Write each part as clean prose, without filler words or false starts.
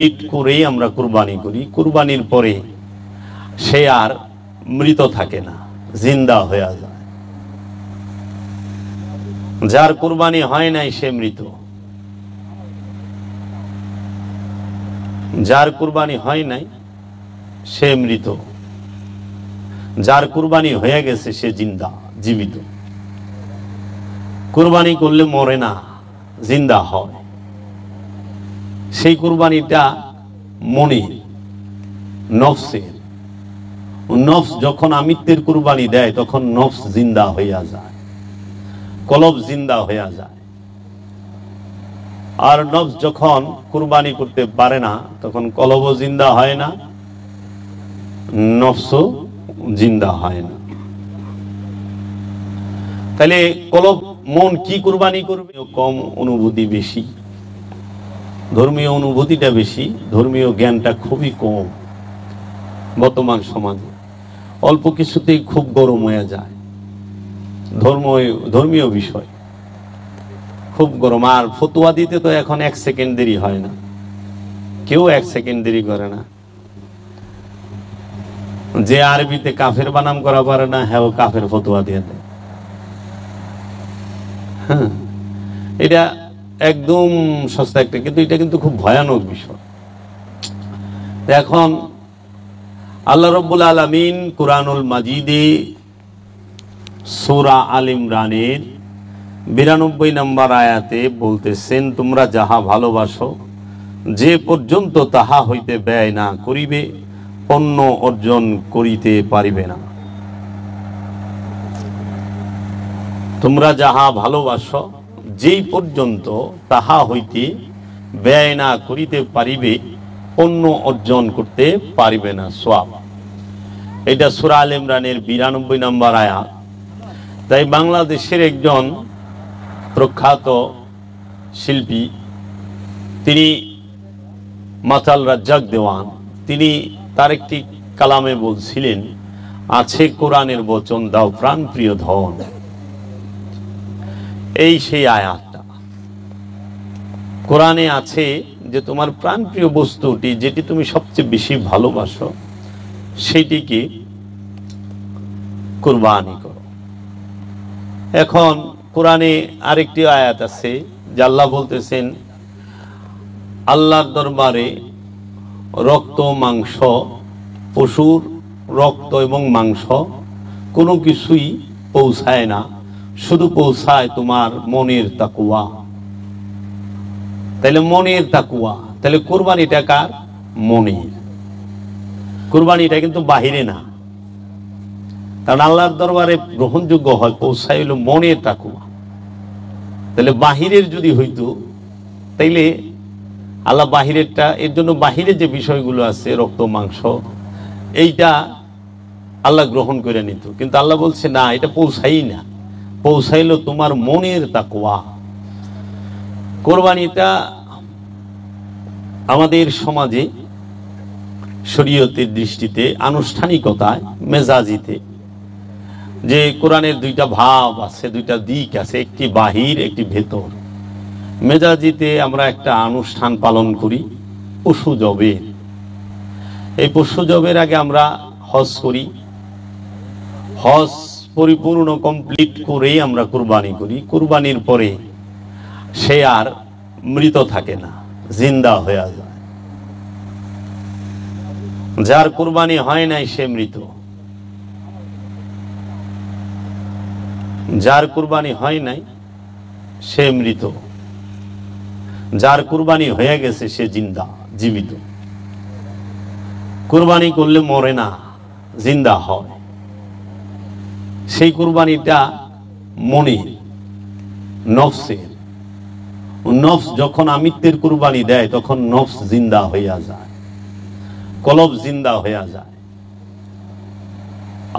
ঈদ করেই আমরা কুরবানি করি। কুরবানির পরে সে আর মৃত থাকে না, জিন্দা হয়ে যায়। যার কুরবানি হয় নাই সে মৃত, যার কুরবানি হয় নাই সে মৃত, যার কুরবানি হয়ে গেছে সে জিন্দা, জীবিত। কুরবানি করলে মরে না, জিন্দা হয়। সেই কুরবানিটা মনের, নফসের। নফস যখন আমিত্বের কুরবানি দেয় তখন নফস জিন্দা হইয়া যায়, কলব জিন্দা হইয়া যায়। আর নফস যখন কুরবানি করতে পারে না তখন কলবও জিন্দা হয় না, নফসও জিন্দা হয় না। তাহলে কলব, মন কি কুরবানি করবে? কম, অনুভূতি বেশি, ধর্মীয় অনুভূতিটা বেশি, ধর্মীয় জ্ঞানটা খুবই কম। বর্তমান সমাজে অল্প কিছুতেই খুব গরম হয়ে যায়, ধর্মীয় বিষয় খুব গরম। আর ফতোয়া দিতে তো এখন 1 সেকেন্ড দেরি হয় না, কেউ 1 সেকেন্ড দেরি করে না। যে আরবিতে কাফের বানাম করা পারে না, হ্যাঁ, কাফের ফতোয়া দিয়ে দেয়। হ্যাঁ, এটা একদম সস্তা একটা, কিন্তু এটা কিন্তু খুব ভয়ানক বিষয়। এখন আল্লাহ রাব্বুল আলামিন কুরআনুল মাজিদে সূরা আল ইমরানের 92 নম্বর আয়াতে বলতেছেন, তোমরা যাহা ভালোবাসো, যে পর্যন্ত তাহা হইতে ব্যয় না করিবে, পণ্য অর্জন করিতে পারিবে না। তোমরা যাহা ভালোবাসো, যেই পর্যন্ত তাহা হইতে ব্যয় না করিতে পারিবে, পণ্য অর্জন করতে পারিবে না সওয়াব। এটা সূরা আল ইমরানের 92 নম্বর আয়াত। তাই বাংলাদেশের একজন প্রখ্যাত শিল্পী, তিনি মাতাল রাজ্জাক দেওয়ান, তিনি তার একটি কালামে বলছিলেন, আছে কোরআনের বচন, দাও প্রাণ প্রিয় ধন। এই সেই আয়াতটা কোরআনে আছে যে তোমার প্রাণপ্রিয় বস্তুটি, যেটি তুমি সবচেয়ে বেশি ভালোবাসো, সেইটিকে কুরবানি করো। এখন কোরআনে আরেকটি আয়াত আছে যে আল্লাহ বলতেছেন, আল্লাহর দরবারে রক্ত মাংস, পশুর রক্ত এবং মাংস কোনো কিছুই পৌঁছায় না, শুধু পৌঁছায় তোমার মনের তাকওয়া। তাহলে মনের তাকওয়া, তাহলে কুরবানিটা কার? মনের। কুরবানিটা কিন্তু বাহিরে না, কারণ আল্লাহর দরবারে গ্রহণযোগ্য হয়, পৌঁছায় হলো মনের তাকওয়া। তাহলে বাহিরের যদি হইতো, তাইলে আল্লাহ বাহিরেরটা, এর জন্য বাহিরে যে বিষয়গুলো আছে, রক্ত মাংস, এইটা আল্লাহ গ্রহণ করে নিত। কিন্তু আল্লাহ বলছে না, এটা পৌঁছাই না, পৌঁছাইলো তোমার মনের তাকওয়া। কোরবানিটা আমাদের সমাজে শরীয়তের দৃষ্টিতে, আনুষ্ঠানিকতায়, মেজাজিতে, যে কোরআনের দুইটা ভাব আছে, দুইটা দিক আছে, একটি বাহির, একটি ভেতর। মেজাজিতে আমরা একটা অনুষ্ঠান পালন করি, পশু জবের। এই পশু জবের আগে আমরা হজ করি, হজ পরিপূর্ণ কমপ্লিট করেই আমরা কুরবানি করি। কুরবানির পরে সে আর মৃত থাকে না, জিন্দা হয়ে যায়। যার কুরবানি হয় নাই সে মৃত, যার কুরবানি হয় নাই সে মৃত, যার কুরবানি হয়ে গেছে সে জিন্দা, জীবিত। কুরবানি করলে মরে না, জিন্দা হয়। সেই কুরবানিটা মনের, নফসের। নফস যখন আমিত্বের কুরবানি দেয় তখন নফস জিন্দা হইয়া যায়, কলব জিন্দা হইয়া যায়।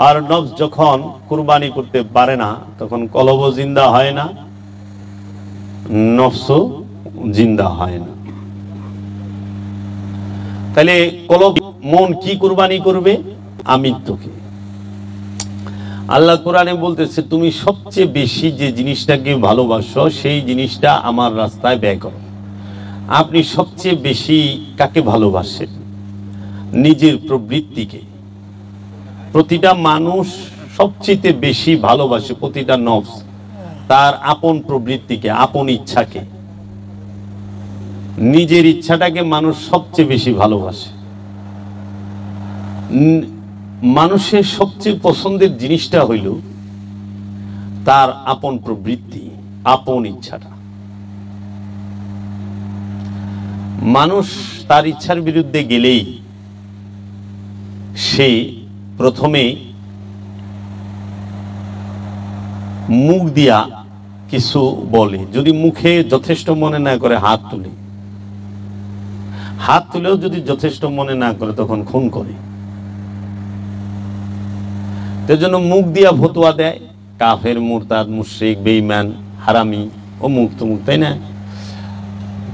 আর নফস যখন কুরবানি করতে পারে না তখন কলবও জিন্দা হয় না, নফসও জিন্দা হয় না। তাহলে কলব, মন কি কুরবানি করবে? আমিত্বকে। আল্লাহ কোরআনে বলতেছে, তুমি সবচেয়ে বেশি যে জিনিসটাকে ভালোবাসো সেই জিনিসটা আমার রাস্তায় ব্যয় করো। আপনি সবচেয়ে বেশি কাকে ভালোবাসেন? নিজের প্রবৃত্তিকে। প্রতিটা মানুষ সবচেয়ে বেশি ভালোবাসে, প্রতিটা নফস তার আপন প্রবৃত্তিকে, আপন ইচ্ছাকে। নিজের ইচ্ছাটাকে মানুষ সবচেয়ে বেশি ভালোবাসে। মানুষের সবচেয়ে পছন্দের জিনিসটা হইল তার আপন প্রবৃত্তি, আপন ইচ্ছাটা। মানুষ তার ইচ্ছার বিরুদ্ধে গেলেই সে প্রথমে মুখ দিয়া কিছু বলে, যদি মুখে যথেষ্ট মনে না করে হাত তুলে, হাত তুলেও যদি যথেষ্ট মনে না করে তখন খুন করে। তার জন্য মুখ দিয়া ফতোয়া দেয়, কাফের, মুরতাদ, মুশরিক, বেঈমান, হারামি, অমুক তমুক, তাই না?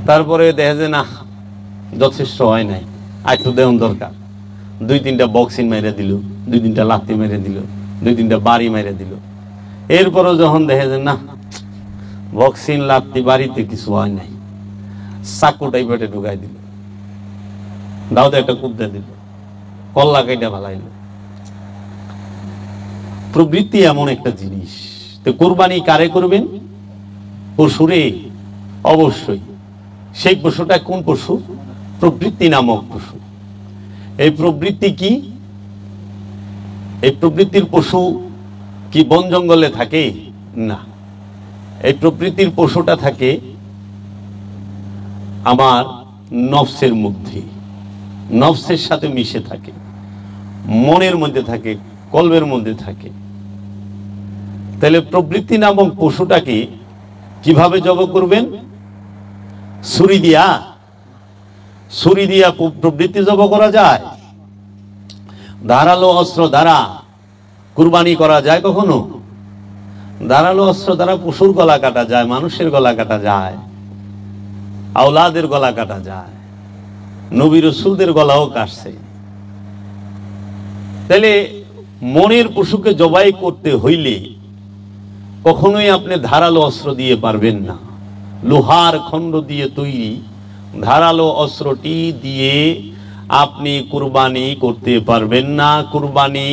তারপরে দেখা যায় না যথেষ্ট হয় নাই, একটু দেওয়ান দরকার, 2-3টা বক্সিং মেরে দিল, 2-3টা লাথি মেরে দিল, 2-3টা বাড়ি মেরে দিল। এরপরও যখন দেখা যায় না বক্সিং লাথি বাড়িতে কিছু হয় নাই, চাকুটাই পেটে ঢুকাই দিল, দাউদে একটা কুপদা দিল, কল্লা কাইটা ভালাইল। প্রবৃত্তি এমন একটা জিনিস। তো কুরবানি কারে করবেন? পশুরে, অবশ্যই। সেই পশুটা কোন পশু? প্রবৃত্তি নামক পশু। এই প্রবৃত্তি কি? এই প্রবৃত্তির পশু কি বন জঙ্গলে থাকে? না, এই প্রবৃত্তির পশুটা থাকে আমার নফসের মধ্যে, নফসের সাথে মিশে থাকে, মনের মধ্যে থাকে, কলবের মধ্যে থাকে। তাহলে প্রবৃত্তি নামক পশুটাকে কিভাবে জব করবেন? ছুরি দিয়া? ছুরি দিয়া প্রবৃত্তি জব করা যায়? ধারালো অস্ত্র দ্বারা কুরবানি করা যায় কখনো? ধারালো অস্ত্র দ্বারা পশুর গলা কাটা যায়, মানুষের গলা কাটা যায়, আওলাদের গলা কাটা যায়, নবী রাসূলদের গলাও কাটছে। তাহলে মনের পশুকে জবাই করতে হইলে কখনোই আপনি ধারালো অস্ত্র দিয়ে পারবেন না। লোহার খণ্ড দিয়ে তৈরি ধারালো অস্ত্রটি দিয়ে আপনি কুরবানি করতে পারবেন না। কুরবানি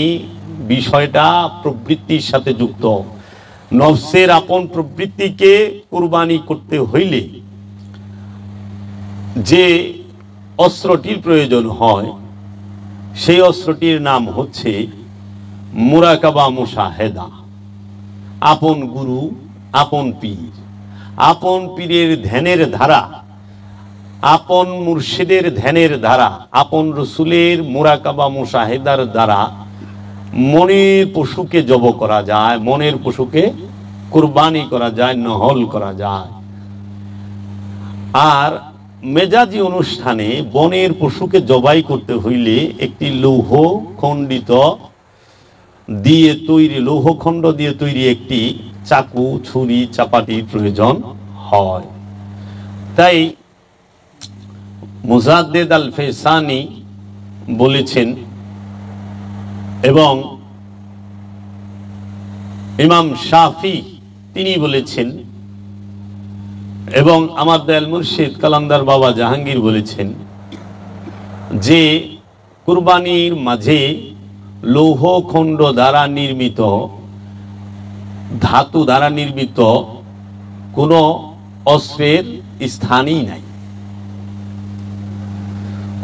বিষয়টা প্রবৃত্তির সাথে যুক্ত। নফসের আপন প্রবৃত্তিকে কুরবানি করতে হইলে যে অস্ত্রটির প্রয়োজন হয় সেই অস্ত্রটির নাম হচ্ছে মুরাকাবা মুশাহেদা। আপন গুরু, আপন পীর, আপন পীরের ধ্যানের ধারা, আপন মুর্শিদের ধ্যানের ধারা, আপন রসুলের মুরাকাবা মুশাহেদার দ্বারা মনের পশুকে জব করা যায়, মনের পশুকে কুরবানি করা যায়, নহল করা যায়। আর মেজাজি অনুষ্ঠানে বনের পশুকে জবাই করতে হইলে একটি লৌহ খণ্ডিত দিয়ে তৈরি, লৌহখণ্ড দিয়ে তৈরি একটি চাকু, ছুরি, চাপাটির প্রয়োজন হয়। তাই মুজাদ্দিদ আল ফেসানি বলেছেন এবং ইমাম শাফি তিনি বলেছেন এবং আমার দয়াল মুর্শিদ কালান্দার বাবা জাহাঙ্গীর বলেছেন যে কুরবানির মাঝে লৌহখণ্ড দ্বারা নির্মিত, ধাতু দ্বারা নির্মিত কোন অস্ত্রের স্থানই নাই।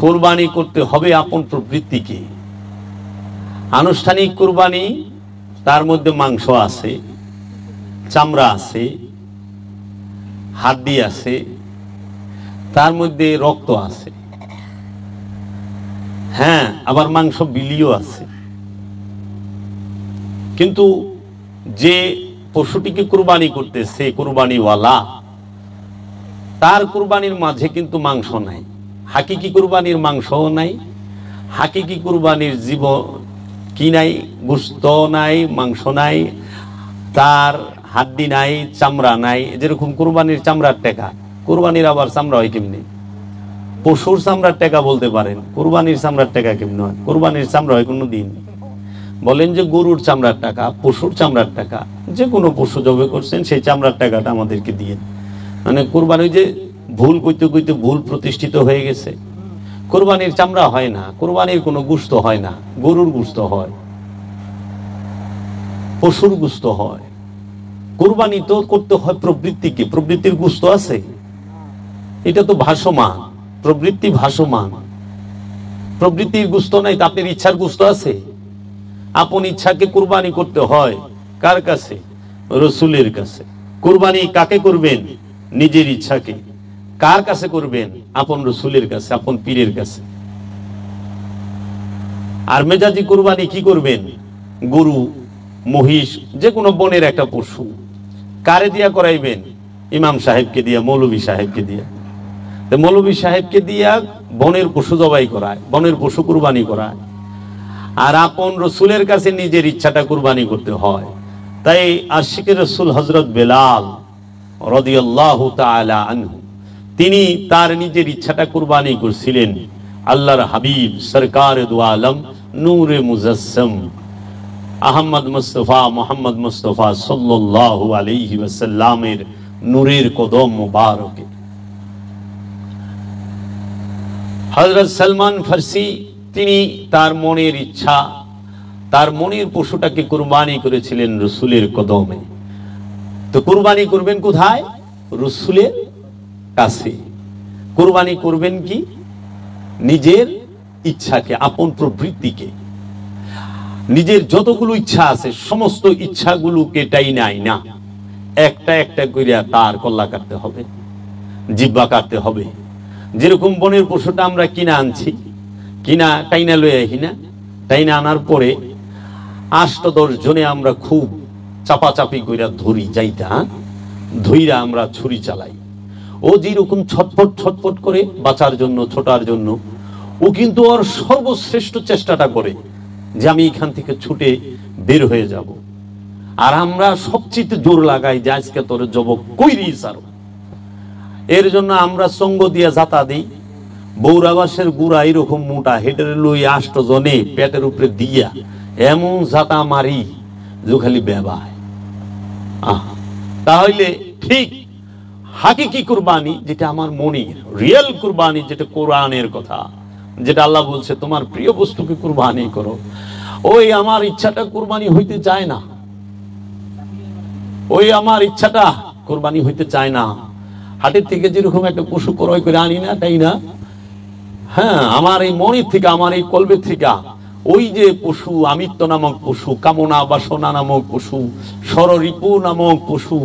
কুরবানি করতে হবে আপন প্রবৃত্তিকে। আনুষ্ঠানিক কুরবানি, তার মধ্যে মাংস আছে, চামড়া আছে, হাড্ডি আছে, তার মধ্যে রক্ত আছে, হ্যাঁ, আবার মাংস বিলিও আছে। কিন্তু যে পশুটিকে কুরবানি করতেছে কুরবানিওয়ালা, তার কুরবানির মাঝে কিন্তু মাংস নাই, হাকিকি কুরবানির মাংসও নাই, হাকিকি কুরবানির জীব কি নাই, গোশত নাই, মাংস নাই, তার হাড্ডি নাই, চামড়া নাই। যেরকম কুরবানির চামড়ার টেকা, কুরবানির আবার চামড়া হয় কেমনি? পশুর চামড়ার টেকা বলতে পারেন, কুরবানির চামড়ার টেকা কেমনি হয়? কুরবানির চামড়া হয় কোনো দিন? বলেন যে গরুর চামড়ার টাকা, পশুর চামড়ার টাকা, যে কোনো পশু জবে করছেন সেই চামড়ার টাকাটা আমাদেরকে দিয়ে, মানে কুরবানি যে ভুল কইতে কইতে ভুল প্রতিষ্ঠিত হয়ে গেছে। কোরবানির চামড়া হয় না, কোরবানির কোনো গোশত হয় না, গরুর গোশত হয়, পশুর গোশত হয়। কোরবানি তো করতে হয় প্রবৃত্তিকে, প্রবৃত্তির গোশত আছে, এটা তো ভাসমান, প্রবৃত্তি ভাসমান, প্রবৃত্তির গোশত নাই, তো আপনার ইচ্ছার গোশত আছে। আপন ইচ্ছাকে কুরবানি করতে হয় কার কাছে? রসুলের কাছে। কুরবানি কাকে করবেন? নিজের ইচ্ছাকে। কার কাছে করবেন? আপন রসুলের কাছে, আপন পীরের কাছে। আর মেজাজি কুরবানি কি করবেন? গরু, মহিষ, যে কোনো বনের একটা পশু। কারে দিয়া করাইবেন? ইমাম সাহেবকে দিয়া, মৌলভী সাহেবকে দিয়া। মৌলভী সাহেবকে দিয়া বনের পশু জবাই করায়, বনের পশু কুরবানি করায়। আর আপন রসুলের কাছে নিজের ইচ্ছাটা কুরবানি করতে হয়। তাই আশিকে রসুল হযরত বেলাল রাদিয়াল্লাহু তাআলা আনহু, তিনি তার নিজের ইচ্ছাটা কুরবানি করছিলেন আল্লাহর হাবিব সরকার দু আলম নূরে মুজাসসম আহমদ মুস্তাফা মুহাম্মদ মুস্তাফা সাল্লাল্লাহু আলাইহি ওয়াসাল্লামের নূরের কদম মুবারকে। হযরত সালমান ফারসি তিনি তার মনের ইচ্ছা, তার মনের পশুটাকে কুরবানি করেছিলেন রসুলের কদমে। তো কুরবানি করবেন কোথায়? রসুলের কাছে। কুরবানি করবেন কি? নিজের ইচ্ছাকে, আপন প্রবৃত্তিকে, নিজের যতগুলো ইচ্ছা আছে সমস্ত ইচ্ছাগুলোকে টাইনাই না, একটা একটা করিয়া তার কল্লা কাটতে হবে, জিহ্বা কাটতে হবে। যেরকম বনের পশুটা আমরা কিনা আনছি, কিনা টাইনা লয়ে আহি না, টাইনা আনার পরে 8-10 জনে আমরা খুব চাপাচাপি কইরা ধরি যাইতা, ধইরা আমরা ছুরি চালাই। ও যেরকম ছটফট ছটফট করে বাঁচার জন্য, ছোটার জন্য, ও কিন্তু ওর সর্বশ্রেষ্ঠ চেষ্টাটা করে যে আমি এখান থেকে ছুটে বের হয়ে যাব। আর আমরা সবচেয়ে জোর লাগাই যে আজকে তোর জবক কইরি সারো। এর জন্য আমরা সঙ্গ দিয়ে যাতা দিই। বৌরাবাসের গুড়া এরকম মোটা, হেডের লই 8 জনে পেটের উপরে দিয়া এমন জাতা মারি যে খালি বেবায়। তাহলে ঠিক হাকিকি কুরবানি যেটা আমার মনের রিয়েল কুরবানি, যেটা কোরআনের কথা, যেটা আল্লাহ বলছে তোমার প্রিয় বস্তুকে কুরবানি করো, ওই আমার ইচ্ছাটা কুরবানি হইতে চায় না, ওই আমার ইচ্ছাটা কুরবানি হইতে চায় না। হাটের থেকে যেরকম একটা পশু ক্রয় করে আনি না, তাই না? হ্যাঁ, আমার এই মনের থেকে, আমার এই কলবের থেকে ওই যে পশু, আমিত্ব নামক পশু, কামনা বাসনা নামক পশু, ষড়রিপু নামক পশু,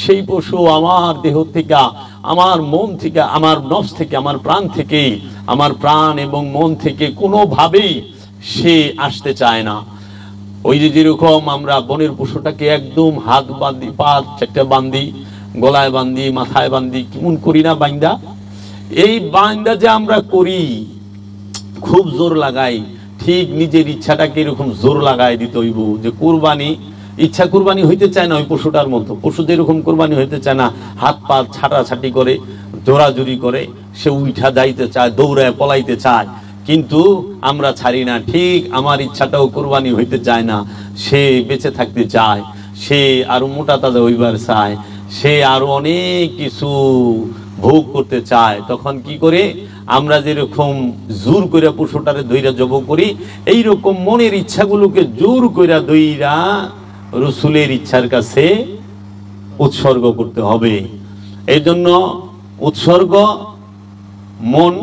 সেই পশু আমার দেহ থেকে, আমার মন থেকে, আমার নফস থেকে, আমার প্রাণ থেকে, আমার প্রাণ এবং মন থেকে কোনোভাবেই সে আসতে চায় না। ওই যে যেরকম আমরা বনের পশুটাকে একদম হাত বাঁধি, পা 4টা বান্ধি, গলায় বান্ধি, মাথায় বান্ধি, কেমন করি না বাইন্দা? এই বাইন্দা যে আমরা করি, খুব জোর লাগাই, ঠিক নিজের ইচ্ছাটাকে এরকম জোর লাগাই দিতে হইব যে কুরবানি, ইচ্ছা কুরবানি হইতে চায় না ওই পশুটার মতো। পশু যেরকম কুরবানি হইতে চায় না, হাত পা ছাটাছাটি করে, জোরাজুরি করে, সে উঠা যাইতে চায়, দৌড়ায় পলাইতে চায়, কিন্তু আমরা ছাড়ি না। ঠিক আমার ইচ্ছাটাও কুরবানি হইতে চায় না, সে বেঁচে থাকতে চায়, সে আরো মোটা তাজা হইবার চায়, সে আরো অনেক কিছু ভোগ করতে চায়। তখন কি করে? আমরা যেরকম জোর কইরা পশুটারে দইরা জব করি, এইরকম মনের ইচ্ছাগুলোকে জোর কইরা দইরা রসুলের ইচ্ছার কাছে উৎসর্গ করতে হবে। এই জন্য উৎসর্গ মন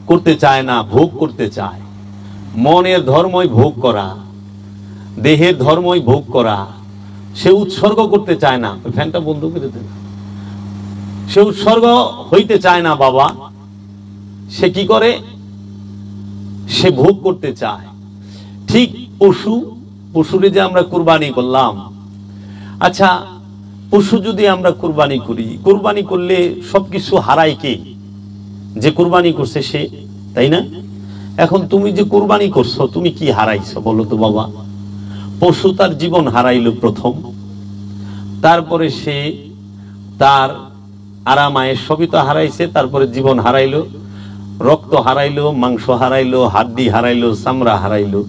করতে চায় না, ভোগ করতে চায়। মনের ধর্মই ভোগ করা, দেহের ধর্মই ভোগ করা। সে উৎসর্গ করতে চায় না। ফ্যানটা বন্ধ করে দেন। সে উৎসর্গ হইতে চায় না বাবা। সে কি করে? সে ভোগ করতে চায়। ঠিক পশুরে যে আমরা কুরবানি করলাম, আচ্ছা পশু যদি আমরা কুরবানি করি, কুরবানি করলে সবকিছু হারায় কে? যে কুরবানি করছে সে, তাই না? এখন তুমি যে কুরবানি করছো, তুমি কি হারাইছো বলো তো বাবা? পশু তার জীবন হারাইলো প্রথম, তারপরে সে তার আরামায়ের সবই তো হারাইছে, তারপরে জীবন হারাইলো, রক্ত হারাইলো, মাংস হারাইলো, হাড্ডি হারাইলো, চামড়া হারাইলো,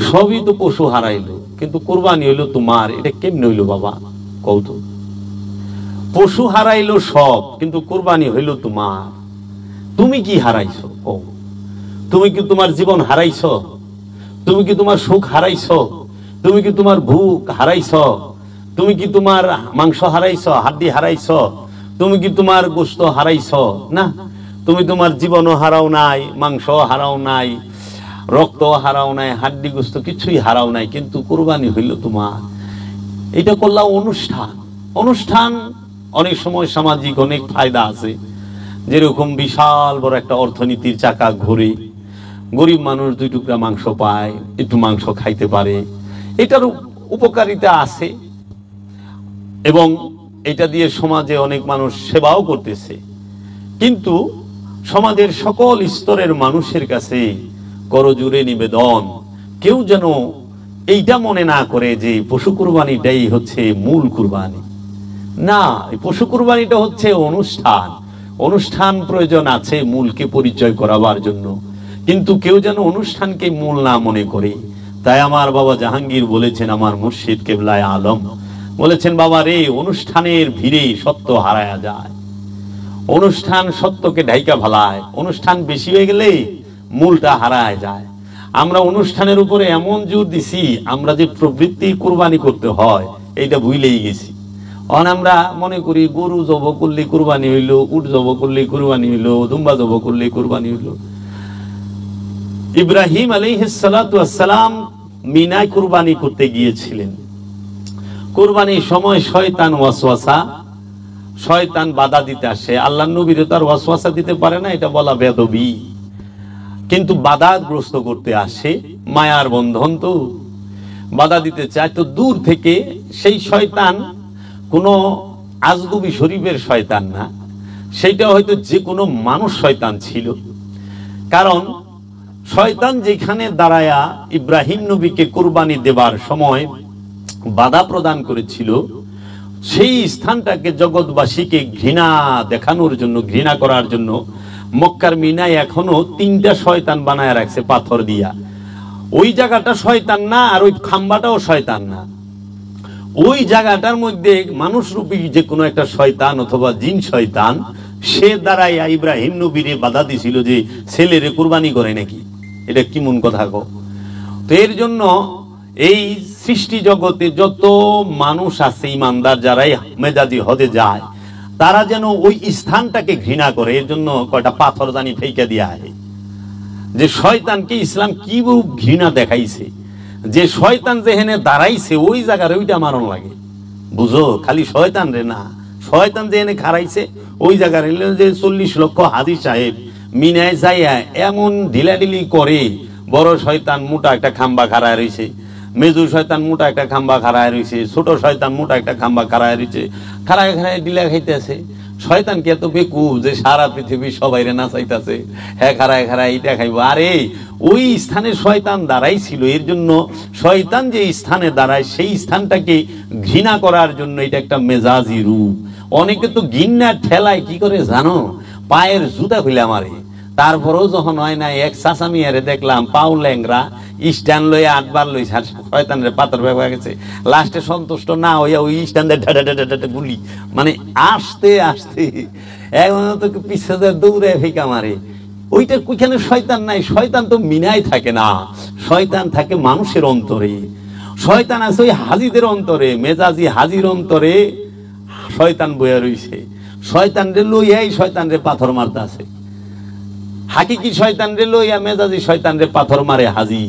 সবই তো পশু হারাইলো। কিন্তু কুরবানি হইলো তোমার। এটা কেমনে হইলো বাবা কও তো? পশু হারাইলো সব, কিন্তু কুরবানি হইল তোমার। তুমি কি হারাইছো? ও, তুমি কি তোমার জীবন হারাইছো? তুমি কি তোমার সুখ হারাইছো? তুমি কি তোমার ভুক হারাইছো? তুমি কি তোমার মাংস হারাইছো, হাড্ডি হারাইছো? তুমি কি তোমার গোশত হারাইছো? না, তুমি তোমার জীবনও হারাও নাই, মাংস হারাও নাই, রক্ত হারাও নাই, হাড্ডি গোশত কিছুই হারাও নাই, কিন্তু কুরবানি হইল তোমার। এটা করলাম অনুষ্ঠান। অনুষ্ঠান অনেক সময় সামাজিক অনেক ফায়দা আছে, যেরকম বিশাল বড় একটা অর্থনীতির চাকা ঘুরে, গরিব মানুষ 2 টুকরা মাংস পায়, একটু মাংস খাইতে পারে, এটার উপকারিতা আছে, এবং এটা দিয়ে সমাজে অনেক মানুষ সেবাও করতেছে। কিন্তু সমাজের সকল স্তরের মানুষের কাছে করজোড়ে নিবেদন, কেউ যেন এইটা মনে না করে যে পশু কুরবানিটাই হচ্ছে মূল কুরবানি। না, এই পশু কুরবানিটা হচ্ছে অনুষ্ঠান। অনুষ্ঠান প্রয়োজন আছে মূলকে পরিচয় করাবার জন্য, কিন্তু কেউ যেন অনুষ্ঠানকে মূল না মনে করে। তাই আমার বাবা জাহাঙ্গীর বলেছেন, আমার মুর্শিদ কেবলায়ে আলম বলেছেন, বাবা রে, অনুষ্ঠানের ভিড়ে সত্য হারায়া যায়, অনুষ্ঠান সত্যকে ঢাইকা ফেলায়, অনুষ্ঠান বেশি হয়ে গেলে মূলটা হারায় যায়। আমরা অনুষ্ঠানের উপরে এমন জোর দিছি, আমরা যে প্রবৃত্তি কুরবানি করতে হয় এইটা ভুলেই গেছি। আমরা মনে করি গরু জব করলে কুরবানি হইল, উট জব করলে কুরবানি হইল, দুম্বা জব করলে কুরবানি হইল। ইব্রাহিম আলাইহিস সালাতু ওয়াস সালাম মিনায় কুরবানি করতে গিয়েছিলেন। কুরবানির সময় শয়তান ওয়াসওয়াসা, শয়তান বাধা দিতে আসে। আল্লাহর নবীর তো আর ওয়াসওয়াসা দিতে পারে না, এটা বলা বেদবি, কিন্তু বাধাগ্রস্ত করতে আসে। মায়ার বন্ধন তো, বাধা দিতে চায়। তো দূর থেকে সেই শয়তান কোনো আজগুবি শরীফের শয়তান না, সেইটা হয়তো যে কোনো মানুষ শয়তান ছিল। কারণ শয়তান যেখানে দাঁড়ায়া ইব্রাহিম নবীকে কুরবানি দেবার সময় বাধা প্রদান করেছিল, সেই স্থানটাকে জগৎবাসীকে ঘৃণা দেখানোর জন্য, ঘৃণা করার জন্য মক্কার মিনায় এখনো 3টা শয়তান বানায় রাখছে পাথর দিয়া। ওই জায়গাটা শয়তান না, আর ওই খাম্বাটাও শয়তান না। ওই জায়গাটার মধ্যে মানুষরূপী যে কোনো একটা শয়তান অথবা জিন শয়তান, সে দাঁড়াইয়া ইব্রাহিম নবীরে বাধা দিছিল যে ছেলেরে কুরবানি করে নাকি। এটা কি মন কথা গো? তো এর জন্য এই সৃষ্টি জগতে যত মানুষ আছে ইমানদার, যারাই মেজাজি হদে যায়, তারা যেন ওই স্থানটাকে ঘৃণা করে। এর জন্য কয়টা পাথর জানি ফেইকা দিয়া হয়, যে শয়তানকে ইসলাম কি রূপ ঘৃণা দেখাইছে, যে শয়তান যেখানে দাঁড়াইছে ওই জায়গার ওইটা মারণ লাগে। বুঝো, খালি শয়তান রে না, শয়তান যেখানে খারাইছে ওই জায়গার। যে 40 লক্ষ হাজী সাহেব মিনায় যাইয়া এমন ঢিলাঢিলি করে, বড় শয়তান মোটা একটা খাম্বা খাড়ায় রয়েছে, মেজু শয়তান মোটা একটা খাম্বা খাড়ায় রয়েছে, ছোট শয়তান মোটা একটা খাম্বা খাড়ায় রয়েছে, খাড়ায় খাড়ায় ডিলা খাইতে আছে। শয়তান কি এত বেকুব যে সারা পৃথিবী সবাই রে নাচাইতেছে, হ্যাঁ খাড়ায় খাড়ায় এটা খাইব? আরে ওই স্থানে শয়তান দাঁড়াইছিল। এর জন্য শয়তান যে স্থানে দাঁড়ায় সেই স্থানটাকে ঘৃণা করার জন্য এটা একটা মেজাজি রূপ। অনেকে তো ঘৃণার ঠেলায় কি করে জানো, পায়ের জুতা খুলে মারে। তারপরেও যখন হয় না, এক চাচামিয়ারে দেখলাম পাও ল্যাংরা, স্ট্যান্ড লইয়া 8 বার লই শয়তানের পাথর ব্যবহার গেছে। লাস্টে সন্তুষ্ট না হইয়া ওই স্ট্যান্ডে ঢাডা ঢাডা ঢাডা গুলি, মানে আসতে আসতে এখন তো পিছনে দৌড়ে ফেঁকা মারে। ওইটা ওইখানে শয়তান নাই। শয়তান তো মিনায় থাকে না, শয়তান থাকে মানুষের অন্তরে। শয়তান আছে ওই হাজিদের অন্তরে, মেজাজি হাজির অন্তরে শয়তান বইয়া রইছে। শয়তান রে লইয়াই শয়তান রে পাথর মারতে আছে। হাকিকি শয়তান রে লইয়া মেজাজি শয়তান রে পাথর মারে হাজি।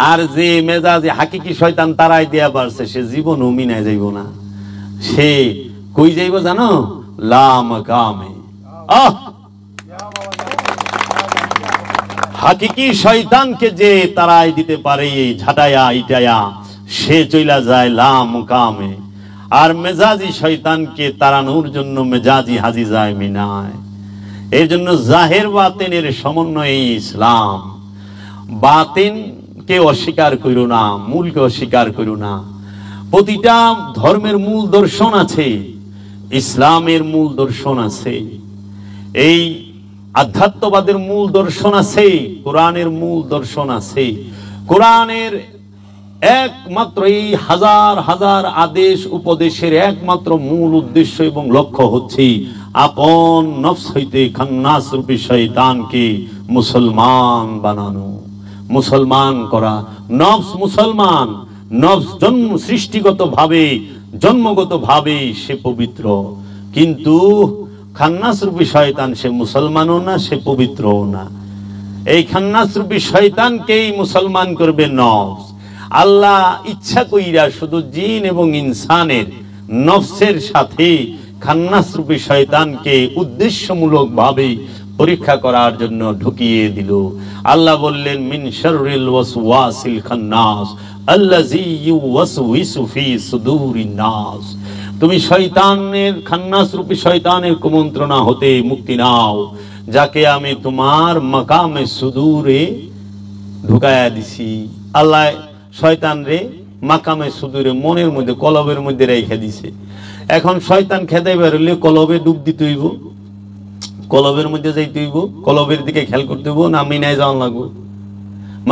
আর যে মেজাজি হাকিকি শয়তান তারাই দেয়া পারছে, সে জীবনও মিনায় যাইব না। সে কই যাইব জানো? লাম কামে। হাকিকি শয়তানকে যে তারাই দিতে পারে ঝাটায়া ইটায়া, সে চইলা যায় লাম কামে। আর মেজাজি শয়তানকে তাড়ানোর জন্য মেজাজি হাজি যায় মিনায়। এই জন্য জাহের বাতিনের সমন্বয়ে ইসলাম। বাতিনকে অস্বীকার করো না, মূলকে অস্বীকার করো না। প্রতিটা ধর্মের মূল দর্শন আছে, ইসলামের মূল দর্শন আছে, এই আধ্যাত্মবাদের মূল দর্শন আছে, কোরআনের মূল দর্শন আছে। কোরআনের একমাত্র এই হাজার হাজার আদেশ উপদেশের একমাত্র মূল উদ্দেশ্য এবং লক্ষ্য হচ্ছে আপন নফস হইতে খান্নাস রূপী শয়তানকে মুসলমান বানানো, মুসলমান করা। নফস মুসলমান, নফস জন্ম সৃষ্টিগত ভাবে জন্মগত ভাবে সে পবিত্র, কিন্তু খান্নাস রূপী শয়তান সে মুসলমানও না, সে পবিত্রও না। এই খান্নাস রূপী শয়তানকেই মুসলমান করবে নফস। আল্লাহ ইচ্ছা কইরা শুধু জিন এবং ইনসানের নফসের সাথে খান্নাস রূপী শয়তানকে উদ্দেশ্যমূলক ভাবে পরীক্ষা করার জন্য ঢুকিয়ে দিল। আল্লাহ বললেন, মিন শাররিল ওয়াসওয়াসিল খান্নাস আল্লাযী ইউওয়াসউইসু ফি সুদুরিন নাস। তুমি শয়তানের, খান্নাস রূপী শয়তানের কুমন্ত্রণা হতে মুক্তি নাও, যাকে আমি তোমার মাকামে সুদূরে ঢুকায়া দিছি। আল্লাহ শয়তান রে মাকামে সুদূরে, মনের মধ্যে, কলবের মধ্যে রেখে দিছে। এখন শয়তান খেদাই বেরোলে কলবে ডুব দিতে হইব, কলবের মধ্যে যাইতে হইব, কলবের দিকে খেয়াল করতে হইব, না মিনায় যাওয়া লাগবো।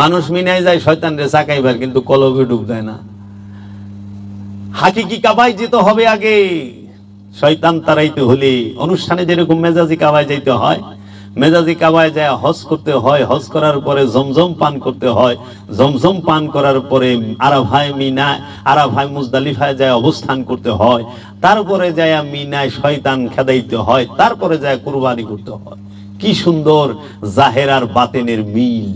মানুষ মিনায় যায় শয়তান রে চাকাইবার, কিন্তু কলবে ডুব দেয় না। হাকিকি কাবায় যেতে হবে আগে। শয়তান তাড়াইতে হলে অনুষ্ঠানে যেরকম মেজাজি কাবায় যাইতে হয়, মেজাজি কাবায় যায় হজ করতে হয়, হজ করার পরে জমজম পান করতে হয়, জমজম পান করার পরে আরাফায় মিনায়, আরাফায় মুজদালিফায় যায় অবস্থান করতে হয়, তারপরে যায় মিনায় শয়তান খেদাইতে হয়, তারপরে যায় কুরবানি করতে হয়। কি সুন্দর জাহের আর বাতেনের মিল।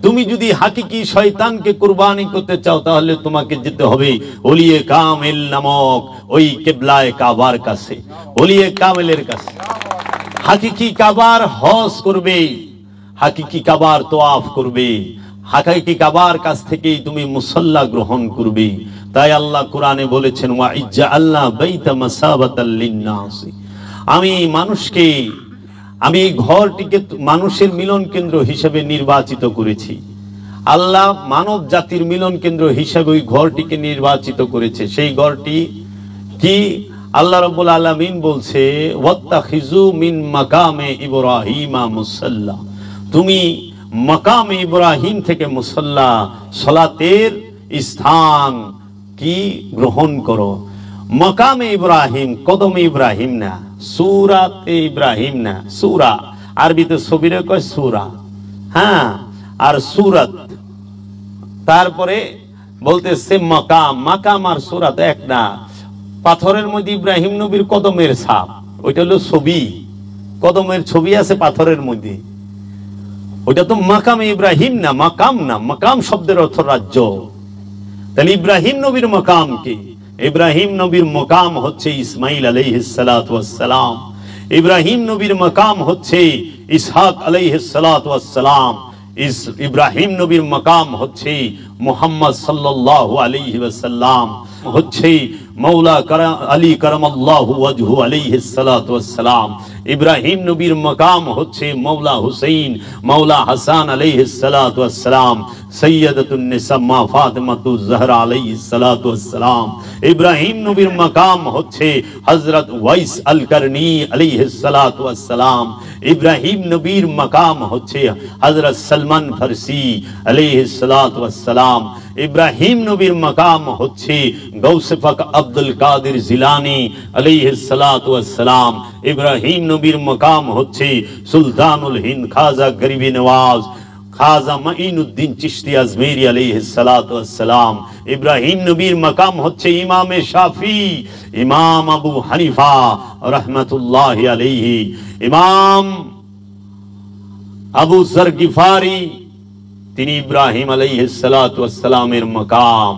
তুমি যদি হাকিকি শয়তানকে কুরবানি করতে চাও, তাহলে তোমাকে যেতে হবে ওলিয়ে কামেল নামক ওই কিবলায়ে কাবার কাছে, ওলিয়ে কামেলের কাছে। হাকিকি কাবার হজ করবে, হাকিকি কাবার তোয়াফ করবে, হাকিকি কাবার কাছ থেকেই তুমি মুসাল্লা গ্রহণ করবে। তাই আল্লাহ কোরআনে বলেছেন, ওয়া ইজ্জাআলনা বাইতা মাসাবাতাল লিন্নাস। আমি মানুষকে, আমি এই ঘরটিকে মানুষের মিলন কেন্দ্র হিসেবে নির্বাচিত করেছি। আল্লাহ মানব জাতির মিলন কেন্দ্র হিসেবে ওই ঘরটিকে নির্বাচিত করেছে। সেই ঘরটি কি? আল্লাহ রাব্বুল আলামিন বলছে, ওয়াত্তাখিযু মিন মাকামে ইব্রাহিমা মুসাল্লা। তুমি মাকামে ইব্রাহিম থেকে মুসাল্লা, সালাতের স্থান কি গ্রহণ করো। মাকামে ইব্রাহিম, কদমে ইব্রাহিম না, সূরাতে ইব্রাহিম না। সূরা আরবিতে ছবিরে কয় সূরা, হ্যাঁ, আর সূরাত। তারপরে বলতেছে মাকাম, মাকাম আর সূরাত এক না। পাথরের মধ্যে ইব্রাহিম নবীর কদমের ছাপ, ওইটা হলো ছবি। কদমের ছবি আছে পাথরের মধ্যে, ওইটা তো মাকামে ইব্রাহিম না, মাকাম না। মাকাম শব্দের অর্থ রাজ্য। তাহলে ইব্রাহিম নবীর মাকাম কি? ইব্রাহিম নবীর মাকাম হচ্ছে ইসমাইল আলাইহিস সালাতু ওয়াস সালাম। ইব্রাহিম নবীর মাকাম হচ্ছে ইসহাক আলাইহিস সালাতু ওয়াস সালাম। ইব্রাহিম নবীর মাকাম হচ্ছে মুহাম্মদ সাল্লাল্লাহু আলাইহি ওয়াসাল্লাম, হচ্ছে মৌলা আলী কারামাল্লাহু ওয়াজহু আলাইহিস সালাতু ওয়াস সালাম। ইব্রাহিম নবীর মাকাম হচ্ছে মৌলা হুসাইন, মৌলা হাসান আলাইহিস সালাতু ওয়াস সালাম, সৈয়দাতুন নিসা মা ফাতিমাতুজ জাহরা আলাইহিস সালাতু ওয়াস সালাম। ইব্রাহিম নবীর মাকাম হচ্ছে হযরত ওয়াইস আল করনী আলাইহিস সালাতু ওয়াস সালাম। ইব্রাহিম নবীর মাকাম হচ্ছে হযরত সলমান ফারসি আলাইহিস সালাতু ওয়াস সালাম। ইব্রাহিম নবীর মাকাম হচ্ছে গৌসে পাক আব্দুল কাদের জিলানী আলাইহিস সালাতু ওয়াস সালাম। ইব্রাহিম নবীর মাকাম হচ্ছে সুলতানুল হিন্দ খাজা গরিবি নওয়াজ খাজা মাইনুদ্দিন চিশতি আজমেরি আলাইহিস সালাতু ওয়াস সালাম। ইব্রাহিম নবীর মাকাম হচ্ছে ইমামে শাফি, ইমাম আবু হানিফা রাহমাতুল্লাহি আলাইহি, ইমাম আবু যর গিফারি, তিনি ইব্রাহিম আলাইহিস সালাতু ওয়াস সালামের মাকাম।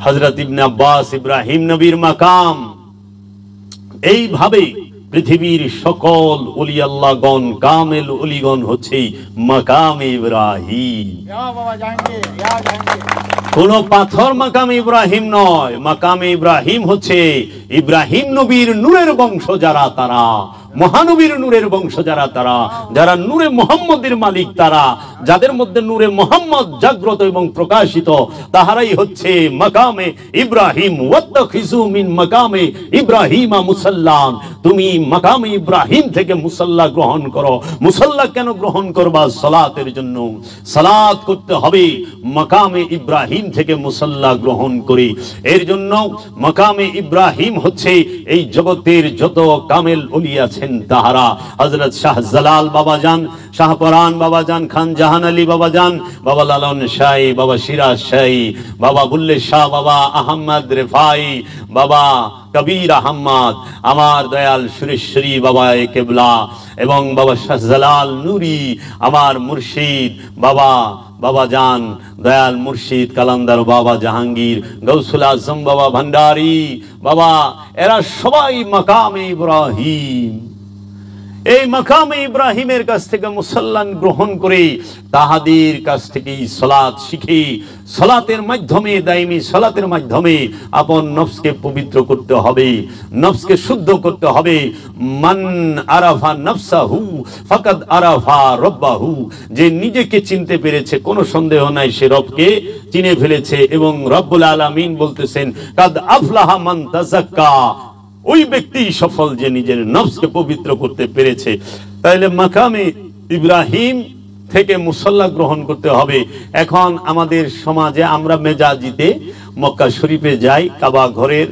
হযরত ইবনে আব্বাস ইব্রাহিম নবীর মাকাম। এইভাবে পৃথিবীর সকল ওলি আল্লাহগণ, কামেল ওলিগণ হচ্ছে মাকামে ইব্রাহিম। কোন পাথর মাকামে ইব্রাহিম নয়। মাকামে ইব্রাহিম হচ্ছে ইব্রাহিম নবীর নূরের বংশ যারা, তারা মহানবীর নূরের বংশ যারা, তারা যারা নূরে মুহাম্মদের মালিক, তারা যাদের মধ্যে নূরে মুহাম্মদ জাগ্রত এবং প্রকাশিত, তাহারাই হচ্ছে মাকামে ইব্রাহিম। ওয়াত্তাখিযু মিন মাকামে ইব্রাহিমা মুসাল্লান, তুমি মাকামে ইব্রাহিম থেকে মুসাল্লা গ্রহণ করো। মুসাল্লা কেন গ্রহণ করবা? সালাতের জন্য। সালাত করতে হবে মাকামে ইব্রাহিম থেকে মুসাল্লা গ্রহণ করে। এর জন্য মাকামে ইব্রাহিম হচ্ছে এই জগতের যত কামেল ওলি আছেন তাহারা, হযরত শাহ জালাল বাবাজান, শাহপরান বাবাজান, খান জাহান আলী বাবাজান, বাবা লালন শাহী, বাবা সিরাজ শাহী, বাবা বুল্লে শাহ, বাবা আহমদ রেফাই, বাবা কবির আহমদ, আমার দয়াল সুরেশ্বরী বাবা এ কেবলা, এবং বাবা শাহজালাল নুরি, আমার মুর্শিদ বাবা বাবাজান দয়াল মুর্শিদ কালান্দার বাবা জাহাঙ্গীর, গৌসুল আজম বাবা ভান্ডারী বাবা, এরা সবাই মাকামে ইব্রাহিম। এই মাকামে ইব্রাহিমের কাছ থেকে মুসল্লান গ্রহণ করে তাহাদের কাছ থেকে সালাত শিখে, সালাতের মাধ্যমে, দাইমি সালাতের মাধ্যমে আপন নফসকে পবিত্র করতে হবে, নফসকে শুদ্ধ করতে হবে। মান আরাফা নফসাহু ফাকাদ আরাফা রব্বাহু, যে নিজেকে চিনতে পেরেছে কোনো সন্দেহ নাই সে রবকে চিনে ফেলেছে। এবং রব্বুল আলামিন বলতেছেন কাদ আফলাহা মান তাযাক্কা, ওই ব্যক্তি সফল যে নিজের নফসকে পবিত্র করতে পেরেছে। তাহলে মাকামে ইব্রাহিম থেকে মুসল্লা গ্রহণ করতে হবে। এখন আমাদের সমাজে আমরা মেজাজিতে মক্কা শরীফে যাই, কাবা ঘরের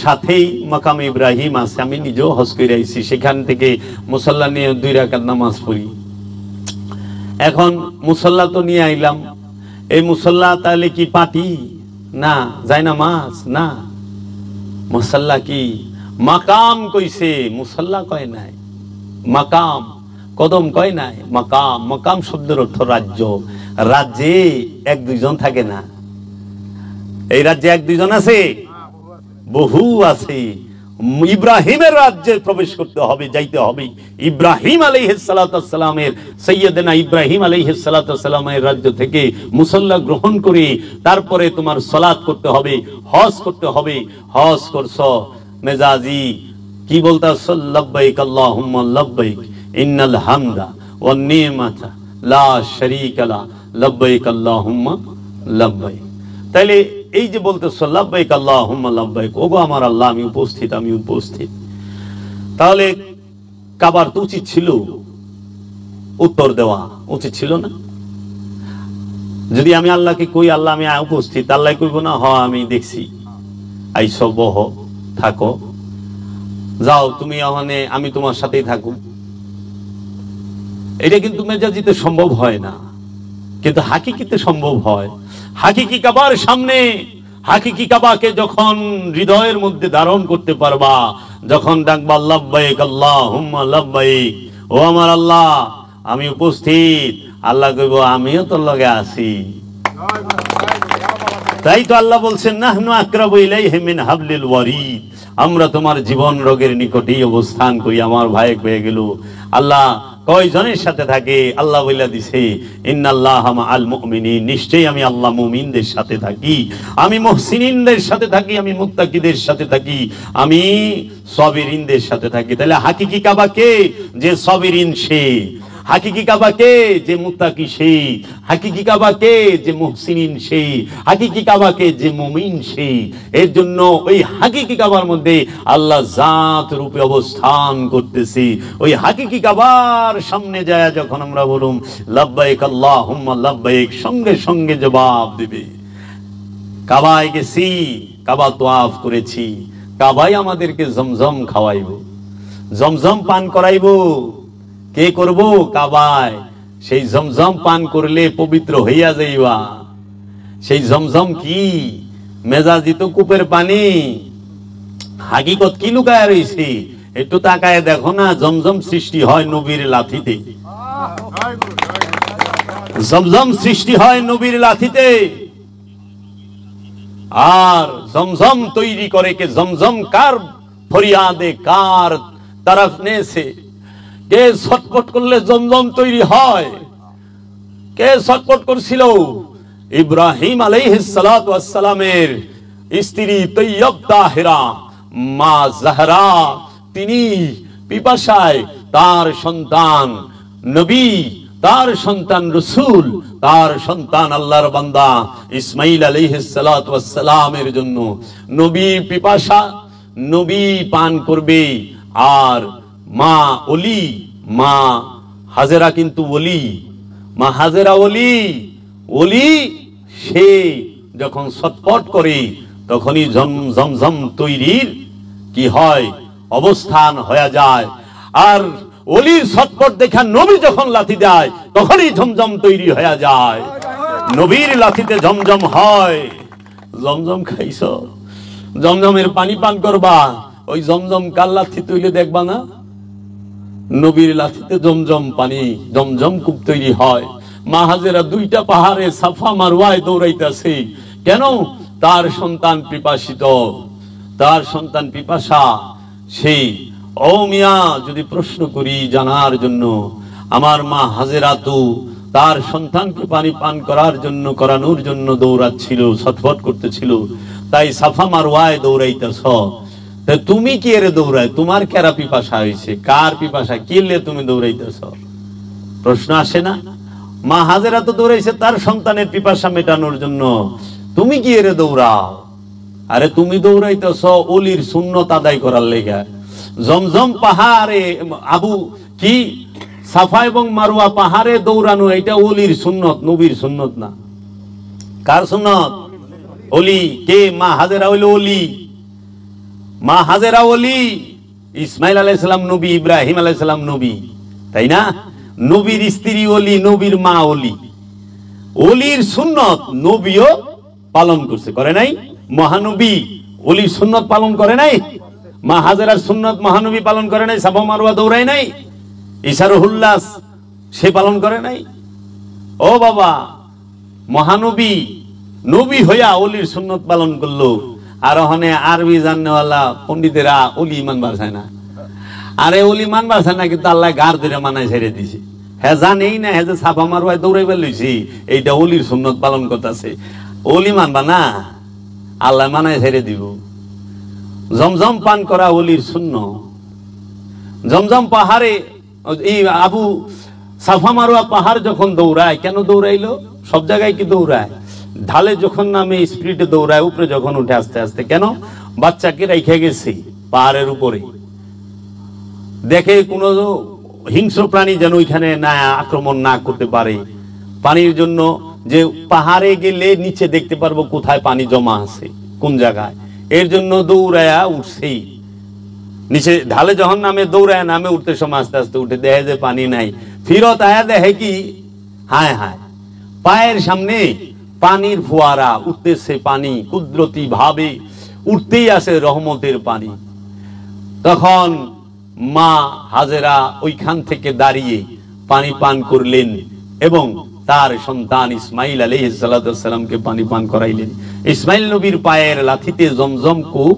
সাথেই মাকামে ইব্রাহিম আছে। আমি নিজেও হজ করে আইছি, সেখান থেকে মুসল্লা নিয়ে 2 রাকাত নামাজ পড়ি। এখন মুসল্লা তো নিয়ে আইলাম, এই মুসল্লা তাহলে কি পাটি? না। যায় না মাছ? না। মুসল্লা কি? মাকাম কইছে, মুসল্লা কয় নাই। মাকাম কদম কয় নাই, মাকাম। মাকাম শব্দের অর্থ রাজ্য। রাজ্যে 1-2 জন থাকে না, এই রাজ্যে 1-2 জন আছে, বহু আছে। ইব্রাহিমের রাজ্যে প্রবেশ করতে হবে, যাইতে হবে। ইব্রাহিম আলাইহিস সালাতু ওয়াস সালামের, সাইয়্যিদনা ইব্রাহিম আলাইহিস সালাতু ওয়াস সালামের রাজ্য থেকে মুসল্লা গ্রহণ করে তারপরে তোমার সালাত করতে হবে, হজ করতে হবে। হজ করছো, মেজাজি কি বলতাছ? লাব্বাইক আল্লাহুম্মা লাব্বাইক ইন্নাল হামদা ওয়ান নি'মাতা লা শারীকা লা লাব্বাইক আল্লাহুম্মা লাব্বাইক। তাইলে এই যে বলতেছ লাব্বাইক আল্লাহুম্মা লাব্বাইক, ওগো আমার আল্লাহ আমি উপস্থিত, আমি উপস্থিত। তাহলে কাবার তো উচিত ছিল উত্তর দেওয়া, উচিত ছিল না? যদি আমি আল্লাহকে কই আল্লাহ আমি উপস্থিত, আল্লাহ কইব না হ আমি দেখছি, আইসো বহ থাকো, যাও তুমি ওখানে, আমি তোমার সাথেই থাকো। এটা কিন্তু মেজাজিতে সম্ভব হয় না, কিন্তু হাকিকিতে সম্ভব হয়। হাকিকি কাবার সামনে, হাকিকি কাবাকে যখন হৃদয়ের মধ্যে ধারণ করতে পারবা, যখন ডাকবা লাব্বাইক আল্লাহুম্মা লাব্বাইক, ও আমার আল্লাহ আমি উপস্থিত, আল্লাহ কইব আমিও তোর লগে আছি। তাই তো আল্লাহ বলছেন নাহনু আকরাবু ইলাইহি মিন হাবলিল ওয়ারিদ, আমরা তোমার জীবন রোগের নিকটেই অবস্থান করি। আমার ভাই পেয়ে গেল। আল্লাহ কয়জনের সাথে থাকে? আল্লাহ বলে দিছে ইন্নাল্লাহা মাআল মুমিনিন, নিশ্চয়ই আমি আল্লাহ মুমিনদের সাথে থাকি, আমি মুহসিনিনদের সাথে থাকি, আমি মুত্তাকিদের সাথে থাকি, আমি সাবিরিনদের সাথে থাকি। তাহলে হাকিকি কাবা কে? যে সাবিরিন সে। হাকিকি কাবা কে? যে মুত্তাকি সে। হাকিকি কাবা কে? যে মুহসিনিন সে। হাকিকি কাবা কে? যে মুমিন সে। এর জন্য ওই হাকিকি কাবার মধ্যে আল্লাহ জাত রূপে অবস্থান করতেছে। ওই হাকিকি কাবার সামনে যায় যখন আমরা বলুম লাব্বাইক আল্লাহুম্মা লাব্বাইক, সঙ্গে সঙ্গে জবাব দিবে। কাবায় গেছি, কাবা তোয়াফ করেছি, কাবাই আমাদেরকে জমজম খাওয়াইব, জমজম পান করাইব। কে করব? কাবায়। সেই জমজম পান করলে পবিত্র হইয়া যাইবা। সেই জমজম কি? মেজাজি তো কূপের পানি। হাকিকত কি লুকায় রয়েছে? একটু তাকায় দেখো না। জমজম সৃষ্টি হয় নবীর লাথিতে, জমজম সৃষ্টি হয় নবীর লাথিতে। আর জমজম তৈরি করে কে? জমজম কার ফরিয়াদে, কার তরফ নেছে? কে ছটপট করলে জমজম তৈরি হয়? কে ছটপট করছিল? ইব্রাহিম আলাইহিস সালাতু ওয়াস সালামের স্ত্রী তৈয়ব তাহেরা মা জাহরা, তিনি পিপাসায় তার সন্তান নবী, তার সন্তান রসুল, তার সন্তান আল্লাহর বান্দা ইসমাইল আলাইহিস সালাতু ওয়াস সালামের জন্য নবী পিপাসা, নবী পান করবে। আর মা ওলি, মা হাজেরা কিন্তু ওলি, মা হাজেরা ওলি, ওলি সে যখন ছটফট করে তখনই জমজম তৈরির কি হয় অবস্থান হয়ে যায়। আর ওলির ছটফট দেখা নবী যখন লাথি দেয় তখনই জমজম তৈরি হয়ে যায়। নবীর লাথিতে জমজম হয়। জমজম খাইছ, জমজমের পানি পান করবা, ওই জমজম কার লাথি তুইলে দেখবা না? নবীর লাথিতে জমজম পানি, জমজম কূপ তৈরি হয়। মা হাজেরা দুইটা পাহাড়ে সাফা মারওয়ায় দৌড়াইতেছে কেন? তার সন্তান পিপাসিত, তার সন্তান পিপাসা। সেই ও মিয়া যদি প্রশ্ন করি জানার জন্য, আমার মা হাজেরা তো তার সন্তানকে পানি পান করার জন্য, করানোর জন্য দৌড়াচ্ছিল, ছটফট করতেছিল, তাই সাফা মারওয়ায় দৌড়াইতেছ। তুমি কি এর দৌড়ায়? তোমার কেরা পিপাসা হয়েছে? কার পিপাসা? কিলে তুমি দৌড়াইতেছ? প্রশ্ন আসে না? মা হাজেরা তো দৌড়াইছে তার সন্তানের পিপাসা মেটানোর জন্য, তুমি কি এর দৌড়াও? আরে তুমি দৌড়াইতেছ ওলির সুন্নত আদায় করার লেগা। জমজম পাহাড়ে আবু কি সাফা এবং মারওয়া পাহাড়ে দৌড়ানো এটা ওলির সুন্নত, নবীর সুন্নত না। কার সুন্নত? ওলি। কে? মা হাজেরা হইল ওলি। মা হাজেরা ওলি। ইসমাইল আলাইহিস সালাম নবী, ইব্রাহিম আলাইহিস সালাম নবী, তাই না? নবীর স্ত্রী ওলি, নবীর মা ওলি। ওলির সুন্নত নবীও পালন করছে, করে নাই? মহানবী ওলির সুন্নত পালন করে নাই? মা হাজেরার সুন্নত মহানবী পালন করে নাই? সাফা মারওয়া দৌড়ায় নাই? ইশারুহুল্লাস সে পালন করে নাই? ও বাবা, মহানবী নবী হইয়া ওলির সুন্নত পালন করলো। আর ওখানে আরবি জাননেওয়ালা পন্ডিতেরা ওলি মানবার চায় না। আরে ওলি মানবার চায় না, কিন্তু আল্লাহ গার ধরে মানায় ছেড়ে দিছে। হ্যাঁ জানেই না হ্যাঁ যে সাফা মারওয়ায় দৌড়াইবার লইছি, এইটা ওলির সুন্নত পালন করতেছে। ওলি মানবা না, আল্লাহ মানায় ছেড়ে দিব। জমজম পান করা ওলির সুন্নত। জমজম পাহাড়ে এই আবু সাফা মারওয়া পাহাড় যখন দৌড়ায়, কেন দৌড়াইলো? সব জায়গায় কি দৌড়ায়? ঢালে যখন নামে স্পিডে দৌড়ায়, উপরে যখন উঠে আস্তে আস্তে। কেন? বাচ্চাকে রেখে গেছে পাহাড়ের উপরে, দেখে কোনো হিংস্র প্রাণী যেন ওইখানে না আক্রমণ না করতে পারে। পানির জন্য যে পাহাড়ে গেলে নিচে দেখতে পারবো কোথায় পানি জমা আছে, কোন জায়গায়। এর জন্য দৌড়ায়া উঠছেই নিচে। ঢালে যখন নামে দৌড়ায় নামে, উঠতে সময় আস্তে আস্তে উঠে দেখে যে পানি নাই। ফিরত আয়া দেখে কি হায় হায়, পায়ের সামনে পানির ফোয়ারা উঠতেছে, পানি কুদরতি ভাবে উঠতেই আছে, রহমতের পানি। তখন মা হাজেরা ওইখান থেকে দাঁড়িয়ে পানি পান করলেন এবং তার সন্তান ইসমাইল আলাইহিস সালাতু ওয়াস সালামকে পানি পান করাইলেন। ইসমাইল নবীর পায়ের লাথিতে জমজম কূপ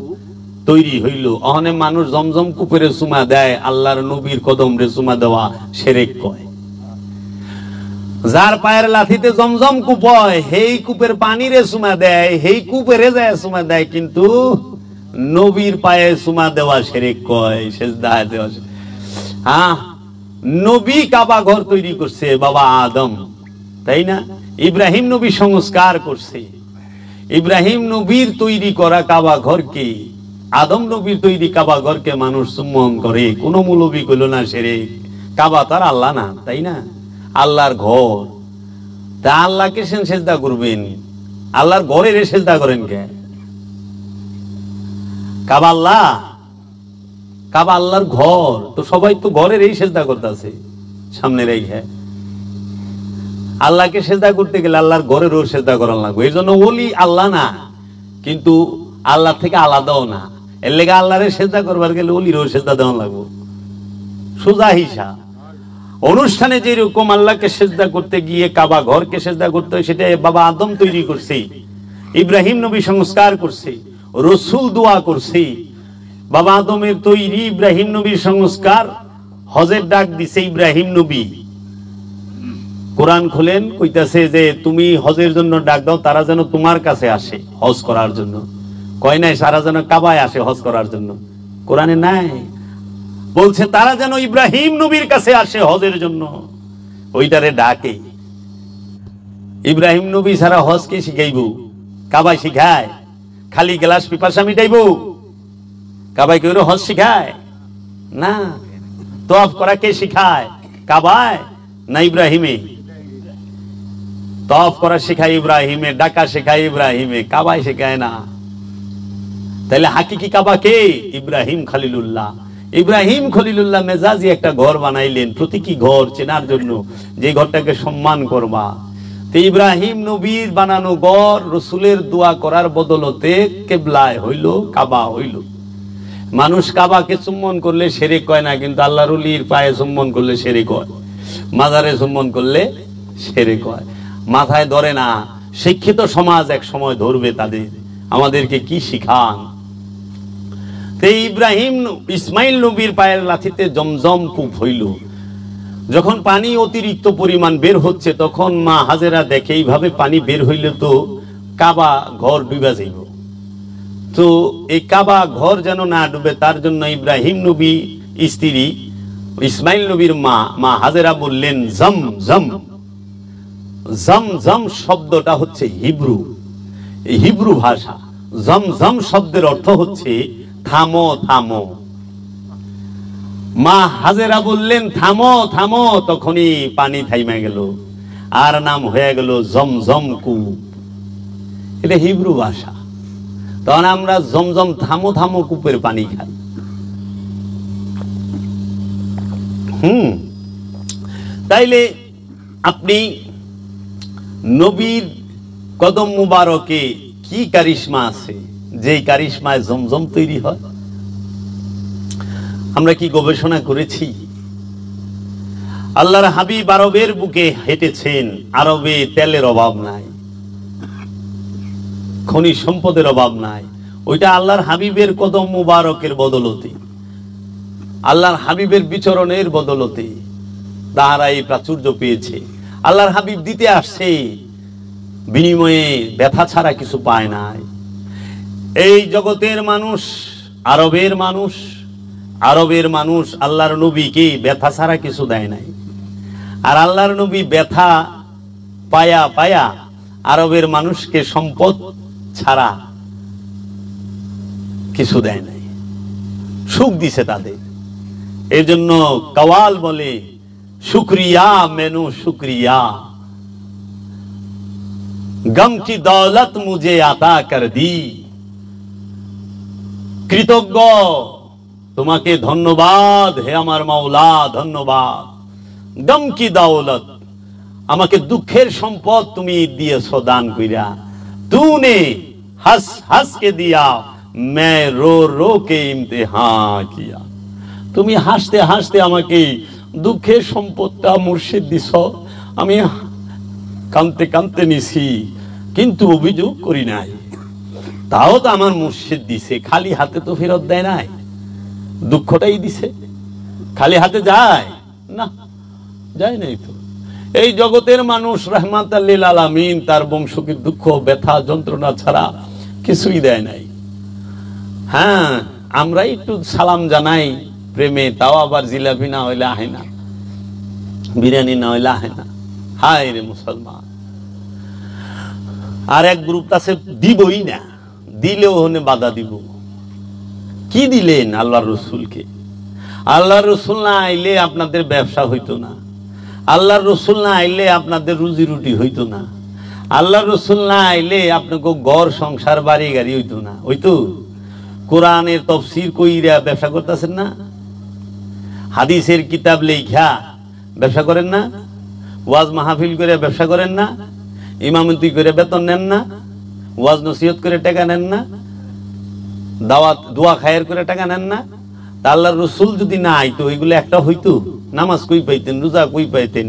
তৈরি হইল। অহনে মানুষ জমজম কূপের চুমা দেয়, আল্লাহর নবীর কদম রে চুমা দেওয়া শিরক কয়। যার পায়ের লাথিতে জমজম কূপ হয়, সেই কূপের পানি রে চুমা দেয়, সেই কূপের যায় চুমা দেয়, কিন্তু নবীর পায়ে চুমা দেওয়া শিরক কয়, সেজদা দেওয়া। হ্যাঁ, নবী কাবা ঘর তৈরি করছে বাবা আদম, তাই না? ইব্রাহিম নবী সংস্কার করছে। ইব্রাহিম নবীর তৈরি করা কাবা ঘরকে, আদম নবীর তৈরি কাবা ঘরকে মানুষ চুম্বন করে। কোন মৌলবী কইল না শিরক। কাবা তার আল্লাহ না, তাই না? আল্লাহর ঘর, তা আল্লাহকে সেজদা করবেন? আল্লাহর ঘরে সেজদা করেন কে? কাবা আল্লাহ, কাবা আল্লাহর ঘর, তো সবাই তো ঘরের এই সেজদা করতেছে সামনে রেখে। আল্লাহকে সেজদা করতে গেলে আল্লাহর ঘরেরও সেজদা করার লাগবে। এই জন্য ওলি আল্লাহ না, কিন্তু আল্লাহ থেকে আলাদাও না। এর লেগে আল্লাহরে সেজদা করবার গেলে ওলিরও সেজদা দেওয়া লাগবে। সোজা হিসাব। অনুষ্ঠানে যেরকম আল্লাহকে সেজদা করতে গিয়ে কাবা ঘরকে সেজদা করতে হয়, সেটা বাবা আদম তৈরি করছে, ইব্রাহিম নবী সংস্কার করছে, রসুল দোয়া করছে। বাবা আদমের তৈরি, ইব্রাহিম নবীর সংস্কার, হজের ডাক দিছে ইব্রাহিম নবী। কোরআন খুলেন, কইতাছে যে তুমি হজের জন্য ডাক দাও, তারা যেন তোমার কাছে আসে হজ করার জন্য। কয় নাই সারা যেন কাবায় আসে হজ করার জন্য, কোরআনে নাই। বলছে তারা যেন ইব্রাহিম নবীর কাছে আসে হজের জন্য, ওইটারে ডাকে। ইব্রাহিম নবী ছাড়া হজ কে শিখাইব? কাবায় শিখায়? খালি গ্লাস পিপাসা মিটাইব? কাবায় কেউ হজ শিখায় না। তওয়াফ করা কে শিখায়? কাবায় না ইব্রাহিমে? তওয়াফ করা শেখায় ইব্রাহিমে, ডাকা শেখায় ইব্রাহিমে, কাবায় শেখায় না। তাহলে হাকিকি কাবা কে? ইব্রাহিম খলিলুল্লাহ। ইব্রাহিম খলিলুল্লাহ মেজাজি একটা ঘর বানাইলেন, প্রতীকী ঘর চেনার জন্য, যে ঘরটাকে সম্মান করবা। তো ইব্রাহিম নবীর বানানো ঘর রসুলের দোয়া করার বদলতে কেবলায় হইল, কাবা হইল। মানুষ কাবাকে চুম্বন করলে শিরক কয় না, কিন্তু আল্লাহর ওলির পায়ে চুম্বন করলে শিরক হয়, মাজারে চুম্বন করলে শিরক হয়। মাথায় ধরে না। শিক্ষিত সমাজ এক সময় ধরবে তাদের। আমাদেরকে কি শিখান? ইব্রাহিম ইসমাইল নবীর পায়ের লাথিতে জমজম কূপ হইল। যখন পানি অতিরিক্ত পরিমাণ বের হচ্ছে, তখন মা হাজেরা দেখে এইভাবে পানি বের হইলে তো কাবা ঘর ডুবে যাইব। তো এই কাবা ঘর যেন না ডুবে, তার জন্য ইব্রাহিম নবী স্ত্রী ইসমাইল নবীর মা হাজেরা বললেন জম জম। জম জম শব্দটা হচ্ছে হিব্রু, হিব্রু ভাষা। জম জম শব্দের অর্থ হচ্ছে থামো থামো। মা হাজেরা বললেন থামো থামো, তখনই পানি থাইমা গেল, আর নাম হয়ে গেল জমজম কূপ। এটা হিব্রু ভাষা। তখন আমরা জমজম থামো থামো কূপের পানি খাই। তাইলে আপনি নবীর কদম মুবারকে কি কারিশমা আছে, যেই কারিশমায় জমজম তৈরি হয়? আমরা কি গবেষণা করেছি? আল্লাহর হাবিব আরবের বুকে হেঁটেছেন। আরবে তেলের অভাব নাই, খনিজ সম্পদের অভাব নাই। ওইটা আল্লাহর হাবিবের কদম মুবারকের বদলতে, আল্লাহর হাবিবের বিচরণের বদলতে তাহারা এই প্রাচুর্য পেয়েছে। আল্লাহর হাবিব দিতে আসছে, বিনিময়ে ব্যথা ছাড়া কিছু পায় নাই। এই জগতের মানুষ, আরবের মানুষ, আরবের মানুষ আল্লাহর নবীকে ব্যথা ছাড়া কিছু দেয় নাই। আর আল্লাহর নবী ব্যথা পায়া পায়া আরবের মানুষকে সম্পদ ছাড়া কিছু দেয় নাই, সুখ দিছে তাদের। এর জন্য কওয়াল বলে শুক্রিয়া মেনু শুক্রিয়া, গম কি দৌলত মুঝে আতা কর দি। কৃতজ্ঞ, তোমাকে ধন্যবাদ হে আমার মাওলা, ধন্যবাদ। গম কি দৌলত, আমাকে দুঃখের সম্পদ তুমি দিয়েছো দান কইরা। তূনে হস হস কে দিয়া, মে রো রো কে ইমতিহান কিয়া। তুমি হাসতে হাসতে আমাকে দুঃখের সম্পদটা মুর্শিদ দিছ, আমি কাঁদতে কাঁদতে নিছি, কিন্তু অভিযোগ করি নাই। তাও তো আমার মুর্শিদ দিছে, খালি হাতে তো ফেরত দেয় নাই, দুঃখটাই দিছে। খালি হাতে যায় না, যায় নাই তো। এই জগতের মানুষ রাহমাতাল লিল আলামিন তার বংশকে দুঃখ ব্যথা যন্ত্রণা ছাড়া কিছুই দেয় নাই। হ্যাঁ, আমরা একটু সালাম জানাই প্রেমে, তাও আবার জিলাপি না হইলে আহে না, বিরিয়ানি না হইলে আহে না। হায় রে মুসলমান। আর এক গ্রুপ আছে দিবই না, দিলেও হনে বাধা দিব। কি দিলেন আল্লাহর রসুলকে? আল্লাহর রসুল না আইলে আপনাদের ব্যবসা হইতো না, আল্লাহর রসুল না আইলে আপনাদের রুজি রুটি হইতো না, আল্লাহর রসুল না আইলে আপনাকে ঘর সংসার বাড়ি গাড়ি হইতো না। হইতো? কোরআনের তাফসীর কইরা ব্যবসা করতেছেন না, হাদিসের কিতাব লেখা ব্যবসা করেন না, ওয়াজ মাহফিল করে ব্যবসা করেন না, ইমামতি করে বেতন নেন না, ওয়াজ নসিহত করে টাকা নেন না, দাওয়াত দোয়া খায়ের করে টাকা নেন না। তা আল্লাহর রসুল যদি না আইতো এগুলো একটা হইতো? নামাজ কই পাইতেন, রোজা কই পাইতেন,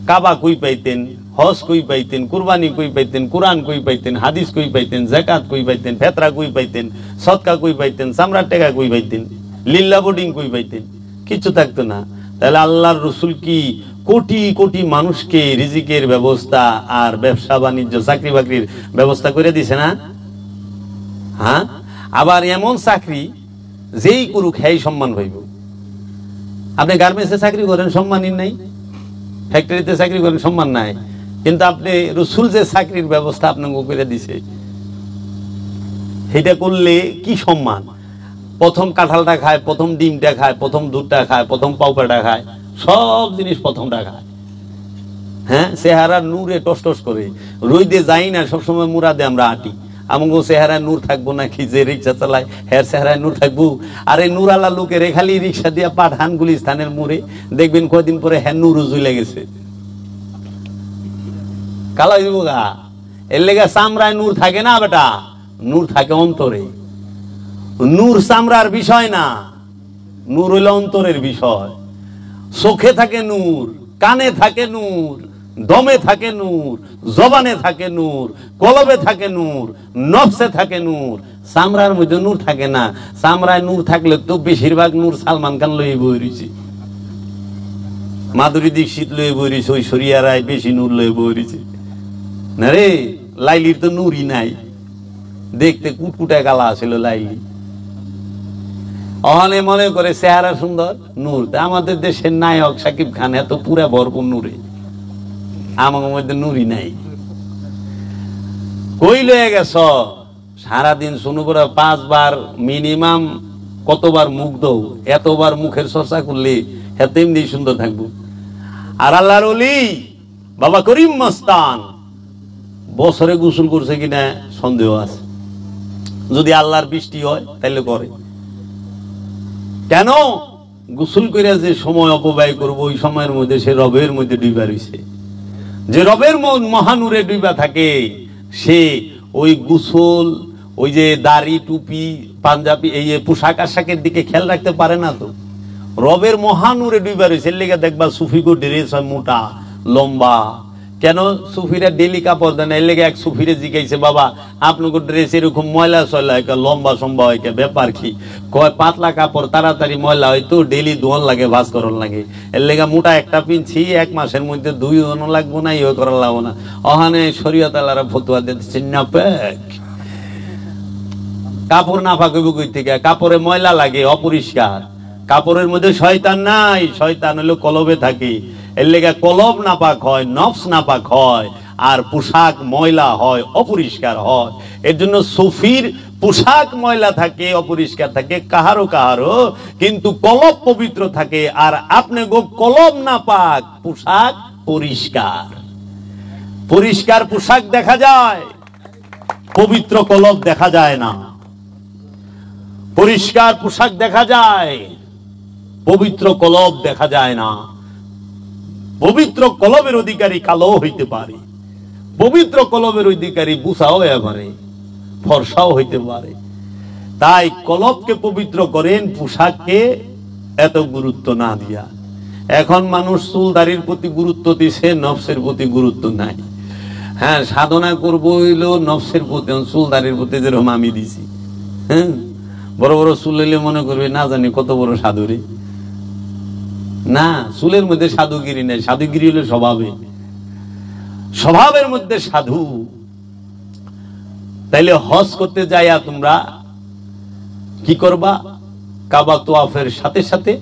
কাবা কই পাইতেন, হজ কই পাইতেন, কুরবানি কই পাইতেন, কোরআন কই পাইতেন, হাদিস কই পাইতেন, যাকাত কই পাইতেন, ফেতরা কই পাইতেন, সদকা কই পাইতেন, চামড়ার টাকা কই পাইতেন, লিল্লা বোর্ডিং কই পাইতেন? কিছু থাকতো না। তাহলে আল্লাহর রসুল কি কোটি কোটি মানুষকে রিজিকের ব্যবস্থা আর ব্যবসা বাণিজ্য চাকরি বাকরির ব্যবস্থা করে দিছে না? হ্যাঁ, আবার এমন চাকরি যেই করুক হ্যাঁ সম্মান পাইব। আপনি গার্মেন্টসে চাকরি করেন, সম্মানই নাই। ফ্যাক্টরিতে চাকরি করেন, সম্মান নাই। কিন্তু আপনি রসুল যে চাকরির ব্যবস্থা আপনাকে করে দিছে, সেটা করলে কি সম্মান? প্রথম কাঁঠালটা খায়, প্রথম ডিমটা খায়, প্রথম দুধটা খায়, প্রথম পাউপাটা খায়, সব জিনিস প্রথমটা খায়। হ্যাঁ, চেহারা নূরে টস টস করে, রইদে যাই না, সবসময় মুরাদে আমরা আটি। আমাকে চেহারায় নূর থাকবো নাকি? যে রিক্সা চালায় হ্যার চেহারায় নূর থাকবো? আরে নূর আলা লোকের খালি রিক্সা দিয়া পাঠান গুলিস্তানের মোড়ে, দেখবেন কয়দিন পরে হ্যাঁ নূরও জ্বলে গেছে, কালো হইব গা। এর লেগে চামড়ায় নূর থাকে না বেটা, নূর থাকে অন্তরে। নূর চামড়ার বিষয় না, নূর হইল অন্তরের বিষয়। চোখে থাকে নূর, কানে থাকে নূর, দমে থাকে নূর, জবানে থাকে নূর, কলবে থাকে নূর, নফসে থাকে নূর। চামড়ার মধ্যে নূর থাকে না। চামড়ায় নূর থাকলে তো বেশিরভাগ নূর সালমান খান লই বই রয়েছে, মাধুরী দীক্ষিত লই বই রয়েছে, ঐশ্বরিয়া রায় বেশি নূর লই বই রয়েছে না রে। লাইলির তো নূরই নাই, দেখতে কুটকুটা কালা ছিল লাইলি। অহনে মনে করে চেহারা সুন্দর, নূর। আমাদের দেশের নায়ক শাকিব খান এত পুরা ভরপুর নূরে, আমার মধ্যে নূরই নাই। কই লয়ে গেছ সারাদিন? শুনু করে 5 বার মিনিমাম, কতবার মুখ দৌ, এতবার মুখের চর্চা করলে এত এমনি সুন্দর থাকবো। আর আল্লাহর ওলি বাবা করিম মস্তান বছরে গোসল করছে কিনা সন্দেহ আছে। যদি আল্লাহর বৃষ্টি হয় তাহলে করে। কেন? গোসল করে যে সময় অপব্যয় করবো, ওই সময়ের মধ্যে সে রবের মধ্যে ডুবা রয়েছে। যে রবের মহানূরে ডুবা থাকে, সে ওই গোসল, ওই যে দাড়ি টুপি পাঞ্জাবি এই পোশাক আশাকের দিকে খেয়াল রাখতে পারে না। তো রবের মহানূরে ডুবা রয়েছে। লেগে দেখবা সুফিগো ড্রেস হয় মোটা লম্বা। কেন সুফিরা ডেলি কাপড় দেন? এর লেগে এক সুফিরে জিজ্ঞাসে, বাবা আপনাকে ড্রেস এরকম ময়লা চয়লা হয়, লম্বা সম্বা হয়, ব্যাপার কি? কয় পাতলা কাপড় তাড়াতাড়ি ময়লা হয় তো, ডেলি ধোয়ান লাগে, ভাজ করন লাগে। এর লেগে মোটা একটা পিনছি, 1 মাসের মধ্যে 2 ধোয়ানো লাগবো না, ইয়ে করার লাগবো না। অহানে শরীয়ত আল্লাহরা ফতুয়া দিতেছে না পাক, কাপড় না পাক হইব কই থেকে? কাপড়ে ময়লা লাগে, অপরিষ্কার। কাপড়ের মধ্যে শয়তান নাই, শয়তান হলো কলবে থাকে। এর লেগে কলব নাপাক হয়, নফস নাপাক হয়, আর পোশাক ময়লা হয়, অপরিষ্কার হয়। এর জন্য সুফির পোশাক ময়লা থাকে, অপরিষ্কার থাকে কাহারো কাহারো, কিন্তু কলব পবিত্র থাকে। আর আপনি গো কলব নাপাক, পোশাক পরিষ্কার। পরিষ্কার পোশাক দেখা যায়, পবিত্র কলব দেখা যায় না। পরিষ্কার পোশাক দেখা যায়, পবিত্র কলব দেখা যায় না। পবিত্র কলবের অধিকারী কালো হইতে পারে, পবিত্র কলবের অধিকারী বুসাও হয়ে পারে, ফর্সাও হইতে পারে। তাই কলবকে পবিত্র করেন, পোশাককে এত গুরুত্ব না দিয়া। এখন মানুষ চুল দাড়ির প্রতি গুরুত্ব দিছে, নফসের প্রতি গুরুত্ব নাই। হ্যাঁ, সাধনা করবো হইলো নফসের প্রতি, চুল দাড়ির প্রতি যেরকম আমি দিছি। হ্যাঁ, বড় বড় চুল হইলে মনে করবে না জানি কত বড় সাধুরে। না, চুলের মধ্যে সাধুগিরি নেই, সাধুগিরি হলো স্বভাবে, স্বভাবের মধ্যে সাধু। তাইলে হজ করতে যাইয়া তোমরা কি করবা? কাবা তোয়াফের সাথে সাথে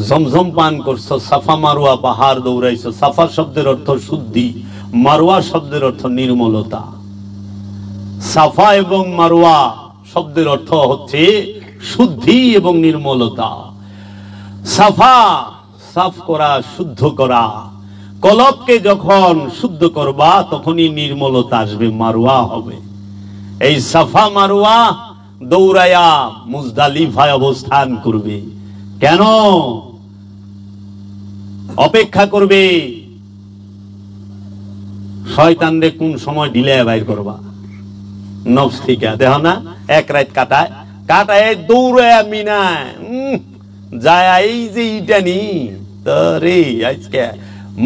জমজম পান করছো, সাফা মারোয়া পাহাড় দৌড়াইছো। সাফা শব্দের অর্থ শুদ্ধি, মারোয়া শব্দের অর্থ নির্মলতা। সাফা এবং মারোয়া শব্দের অর্থ হচ্ছে শুদ্ধি এবং নির্মলতা। সাফা সাফ করা, শুদ্ধ করা। কলবকে যখন শুদ্ধ করবা তখনই নির্মলতা আসবে, মারওয়া হবে। এই সাফা মারওয়া দৌড়ায়া মুজদালিফায় অবস্থান করবে। কেন অপেক্ষা করবে? শয়তানরে কোন সময় ঢিলে বাইর করবা নফস থেকে। দেখো না, 1 রাত কাটায় কাটায় দৌড়ায়া মিনায় যায়, এই যে ইটানি রে আজকে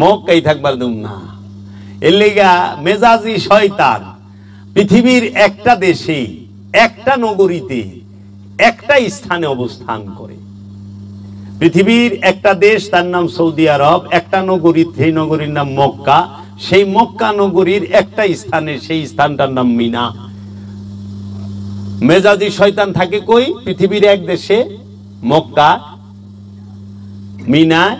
মক্কাই থাকবার দুম না। এর লেগা মেজাজি শয়তান পৃথিবীর একটা দেশে, একটা নগরীতে, একটা স্থানে অবস্থান করে। পৃথিবীর একটা দেশ, তার নাম সৌদি আরব, একটা নগরী, সেই নগরীর নাম মক্কা। সেই মক্কা নগরীর একটা স্থানে, সেই স্থানটার নাম মিনা। মেজাজি শয়তান থাকে কই? পৃথিবীর এক দেশে, মক্কা। মিনায়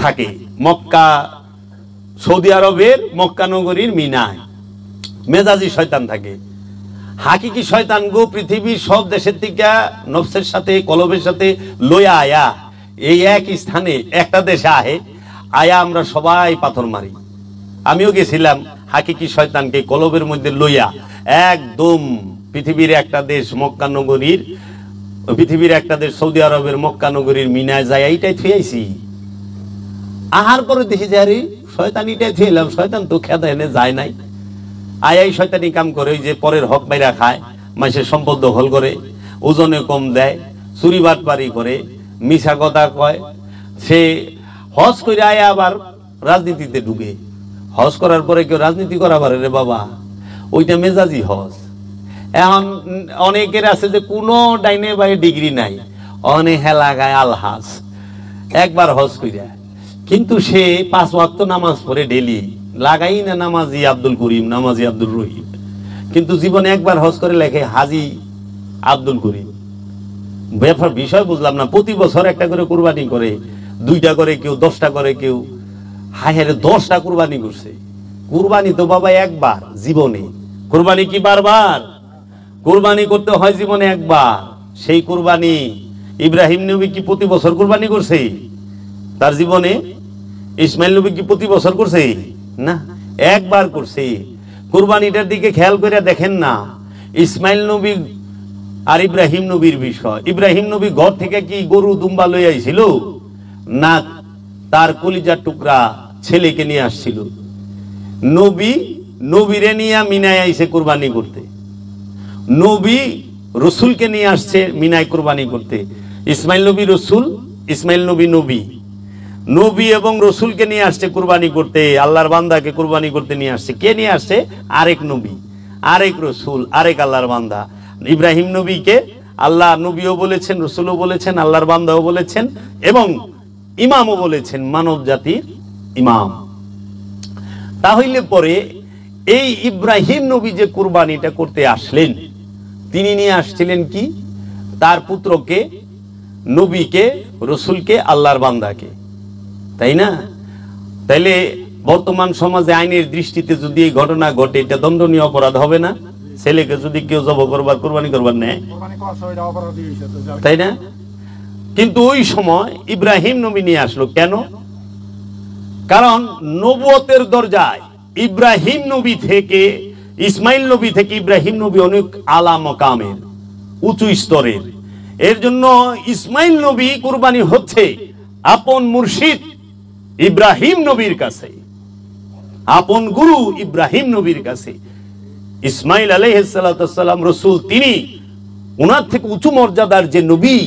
থাকে, মক্কা সৌদি আরবের মক্কা নগরীর মিনায় মেজাজি শয়তান থাকে। হাকিকি শয়তান গো পৃথিবীর সব দেশের থেকে নফসের সাথে কলবের সাথে লইয়া আয়া এই এক স্থানে একটা দেশে আয়া আমরা সবাই পাথর মারি। আমিও গেছিলাম হাকিকি শয়তানকে কলবের মধ্যে লইয়া একদম পৃথিবীর একটা দেশ মক্কা নগরীর, পৃথিবীর একটা দেশ সৌদি আরবের মক্কা নগরীর মিনায় যায় এইটাই থুয়েছি। আহার পরে দেখি যে আরে শয়তান এটাই থুয়েলাম, শয়তান তো খেদা এনে যায় নাই। আয়াই শয়তানি কাম করে, ওই যে পরের হক বাইরা খায়, মানুষের সম্পদ দখল করে, ওজনে কম দেয়, চুরি বাটপারি করে, মিছা কথা কয়। সে হজ করে আয়া আবার রাজনীতিতে ঢুকে। হজ করার পরে কেউ রাজনীতি করা পারে রে বাবা, ওইটা মেজাজি হজ। এখন অনেকের আছে যে কোনো ডাইনে বাইরে ডিগ্রি নাই, অনেক হেলা গায় আলহাজ, একবার হজ কইরা, কিন্তু সে 5 ওয়াক্ত নামাজ পড়ে ডেলি, লাগাই না নামাজি আব্দুল করিম, নামাজি আব্দুল রহিম, কিন্তু জীবনে একবার হজ করে লেখে হাজি আব্দুল করিম। ব্যাপার বিষয় বুঝলাম না। প্রতি বছর একটা করে কুরবানি করে, 2টা করে কেউ, 10টা করে কেউ। হায় 10টা কুরবানি করছে। কুরবানি তো বাবা একবার জীবনে, কুরবানি কি বারবার? কুরবানি করতে হয় জীবনে একবার। সেই কুরবানি ইব্রাহিম নবী কি প্রতি বছর কুরবানি করছে তার জীবনে? ইসমাইল নবী কি প্রতি বছর করছে? না, একবার করছে। কুরবানিটার দিকে খেয়াল করে দেখেন না, ইসমাইল নবী আর ইব্রাহিম নবীর বিষয়। ইব্রাহিম নবী ঘর থেকে কি গরু দুম্বা লই আইছিল? না, তার কলিজার টুকরা ছেলেকে নিয়ে আসছিল। নবীরে নিয়ে মিনায় আইছে কুরবানি করতে, নবী রসুলকে নিয়ে আসছে মিনায় কুরবানি করতে। ইসমাইল নবী রসুল, ইসমাইল নবী নবী, নবী এবং রসুলকে নিয়ে আসছে কুরবানি করতে। আল্লাহর বান্দাকে কুরবানি করতে নিয়ে আসছে। কে নিয়ে আসছে? আরেক নবী, আরেক রসুল, আরেক আল্লাহর বান্দা। ইব্রাহিম নবীকে আল্লাহ নবীও বলেছেন, রসুলও বলেছেন, আল্লাহর বান্দাও বলেছেন এবং ইমামও বলেছেন, মানব জাতির ইমাম। তাহলে পরে এই ইব্রাহিম নবী যে কুরবানিটা করতে আসলেন, তিনি নিয়ে আসছিলেন কি? তার পুত্রকে, নবীকে, রসুলকে, আল্লাহর বান্দাকে, তাই না? তাইলে বর্তমান সমাজে আইনের দৃষ্টিতে যদি এই ঘটনা ঘটে, এটা দণ্ডনীয় অপরাধ হবে না? ছেলেকে যদি কেউ জব করবার, কুরবানি করবার নেয়, তাই না? কিন্তু ওই সময় ইব্রাহিম নবী নিয়ে আসলো কেন? কারণ নবুয়তের দরজায় ইব্রাহিম নবী থেকে, ইসমাইল নবী থেকে ইব্রাহিম নবী অনেক আলা মকামের, উঁচু স্তরের। এর জন্য ইসমাইল নবী কুরবানি হচ্ছে আপন মুর্শিদ ইব্রাহিম নবীর কাছে, আপন গুরু ইব্রাহিম নবীর কাছে। ইসমাইল আলাইহিস সালাতু ওয়াস সালাম রাসূল, তিনি ওনার থেকে উঁচু মর্যাদার যে নবী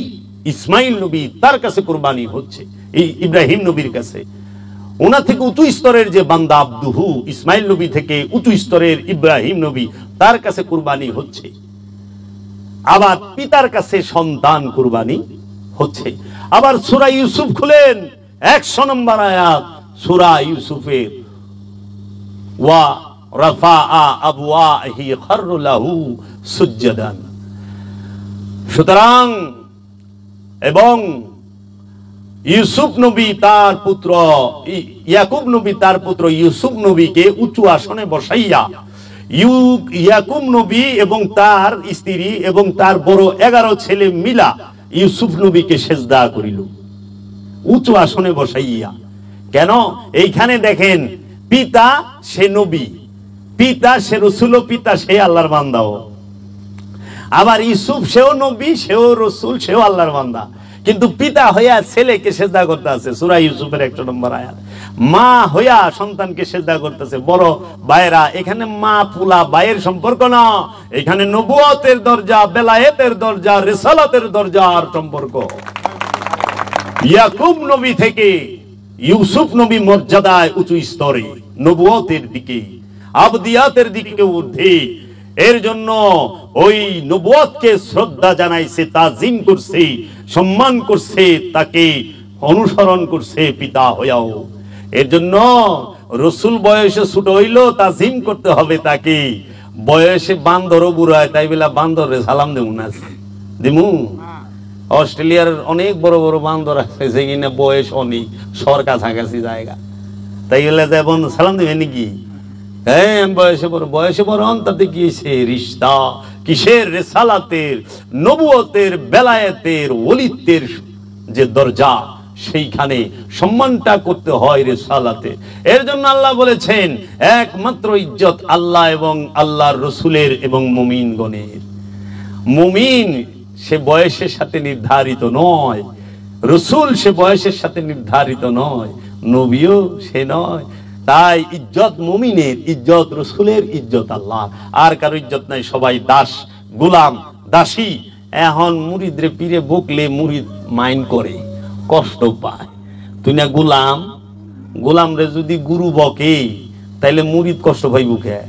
ইসমাইল নবী, তার কাছে কুরবানি হচ্ছে, এই ইব্রাহিম নবীর কাছে। ওনার থেকে উঁচু স্তরের যে বান্দা আব্দুহু, ইসমাইল নবী থেকে উঁচু স্তরের ইব্রাহিম নবী, তার কাছে কুরবানি হচ্ছে। আবার পিতার কাছে সন্তান কুরবানি হচ্ছে। আবার সূরা ইউসুফ খুলেন, 100 নম্বর আয়াত সূরা ইউসুফের, ওয়া রাফাআ আবওয়াহি খাররু লাহু সুজদান। সুতরাং এবং ইউসুফ নবী তার পুত্র, ইয়াকুব নবী তার পুত্র ইউসুফ নবীকে উঁচু আসনে বসাইয়া, ইয়াকুব নবী এবং তার স্ত্রী এবং তার বড় 11 ছেলে মিলা ইউসুফ নবীকে সেজদা করিল, উঁচু আসনে বসাইয়া। কেন? এইখানে দেখেন, পিতা সে নবী, পিতা সে রসুল, পিতা সে আল্লাহর বান্দাও। আবার ইউসুফ সেও নবী, সেও রসুল, সেও আল্লাহর বান্দা, কিন্তু পিতা হইয়া ছেলেকে সেজদা করতে আছে। সূরা ইউসুফের 100 নম্বর আয়াত। মা হইয়া সন্তানকে সেজদা করতেছে। বড় ভাইরা, এখানে মা পুলা ভাইয়ের সম্পর্ক না, এখানে নবুয়তের দরজা, বেলায়েতের দরজা, রিসালাতের দরজার সম্পর্ক। ইয়াকুব নবী থেকে ইউসুফ নবী মর্যাদায় উঁচু স্তরে, নবুয়তের দিকে, আবদিয়াতের দিকে ঊর্ধ্বে। এর জন্য ওই নবুয়তকে শ্রদ্ধা জানাইছে, তাজিম করছে, সম্মান করছে, তাকে অনুসরণ করছে পিতা হইয়াও। এর জন্য রসুল বয়সে ছোট হইলেও তাজিম করতে হবে তাকে। বয়সে বান্দরও বুড়ায়, তাই বেলা বান্দরে সালাম দেবো না, দিমু অস্ট্রেলিয়ার অনেক বড় বড় বান্দর আছে যেখানে বয়স অনেক, সর কাছাকাছি জায়গা, তাই হলে যেমন সালাম দিবেন নাকি, হ্যাঁ বয়সে বড় তাতে কি রিশতা কিসের, রেসালাতের, নবুয়তের, বেলায়েতের, ওলিত্বের যে দরজা সেইখানে সম্মানটা করতে হয় রেসালাতে। এর জন্য আল্লাহ বলেছেন একমাত্র ইজ্জত আল্লাহ এবং আল্লাহর রসুলের এবং মুমিনগণের। মুমিন সে বয়সের সাথে নির্ধারিত নয়, রসুল সে বয়সের সাথে নির্ধারিত নয়, নবীও সে নয়। তাই ইজ্জত মুমিনের, ইজ্জত রসুলের, ইজ্জত আল্লাহ, আর কারো ইজ্জত নাই। সবাই দাস, গোলাম, দাসী। এখন মুরিদরে পীরে বকলে মুরিদ মাইন্ড করে, কষ্ট পায়। তুই না গোলাম, গোলাম রে যদি গুরু বকে তাইলে মুরিদ কষ্ট পাইব কে?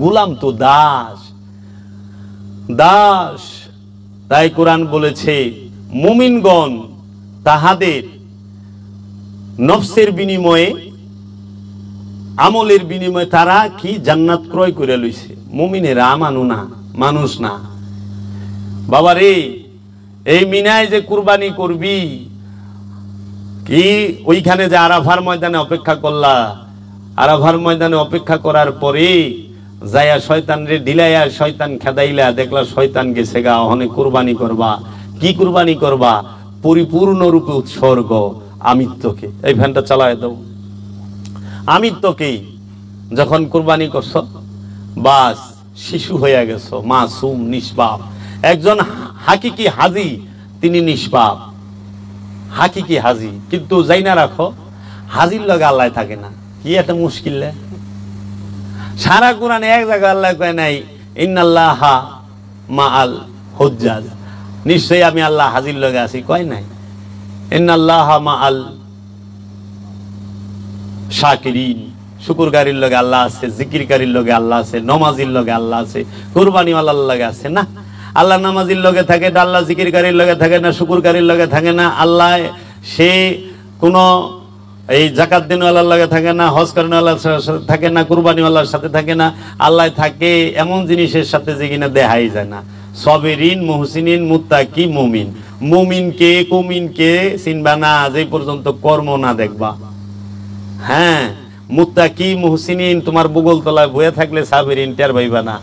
গোলাম তো দাস, দাস। তাই কোরআন বলেছে মুমিনগণ তাহাদের নফসের বিনিময়ে, আমলের বিনিময়ে তারা কি জান্নাত ক্রয় করে লইছে। মুমিনেরা আমানু না, মানুষ না। বাবারে এই মিনায় যে কুরবানি করবি, কি ওইখানে যে আরাফার ময়দানে অপেক্ষা করলা, আরাফার ময়দানে অপেক্ষা করার পরে যাইয়া শয়তান রে ঢিলাইয়া শয়তান খেদাইলা, দেখলা শয়তান গেছে গা, ওখানে কুরবানি করবা। কি কুরবানি করবা? পরিপূর্ণরূপে উৎসর্গ আমিত্বকে। এই ফ্যানটা চালায় দাও। আমিত্বকেই যখন কুরবানি করছ, বাস শিশু হয়ে গেছো, মাসুম, নিষ্পাপ। একজন হাকিকি হাজি, তিনি নিষ্পাপ, হাকিকি হাজি। কিন্তু যাই না রাখো, হাজির লগে আল্লাহ থাকে না। কি একটা মুশকিল। সারা কোরআনে এক জায়গায় আল্লাহ কয় নাই ইন্নাল্লাহা মাআল হুজ্জাজ, নিশ্চয়ই আমি আল্লাহ হাজির লগে আছি, কয় নাই। ইন্নাল্লাহা মাআল শাকিরিন, শুকরকারীর লগে আল্লাহ আছে, জিকিরকারীর লগে আল্লাহ আছে, নমাজির লগে আল্লাহ আছে, কুরবানি ওয়ালার লগে আছে না। আল্লাহ নামাজির লগে থাকে না, আল্লাহ জিকিরকারীর লগে থাকে না, শুকরকারীর লগে থাকে না। আল্লাহ সে কোন এই যাকাত দিনওয়ালার লগে থাকে না, হজ করেনওয়ালার সাথে থাকে না, কুরবানিওয়ালার সাথে থাকে না। আল্লাহ থাকে এমন জিনিসের সাথে যে কিনা দেখাই যায় না। সাবিরিন, মুহসিনিন, মুত্তাকি, মুমিন। মুমিনকে কুমিনকে চিনবা না যে পর্যন্ত কর্ম না দেখবা। হ্যাঁ, মুত্তাকি মুহসিনিন তোমার বুগল তলায় বয়ে থাকলে সাবিরিন টের পাইবা না।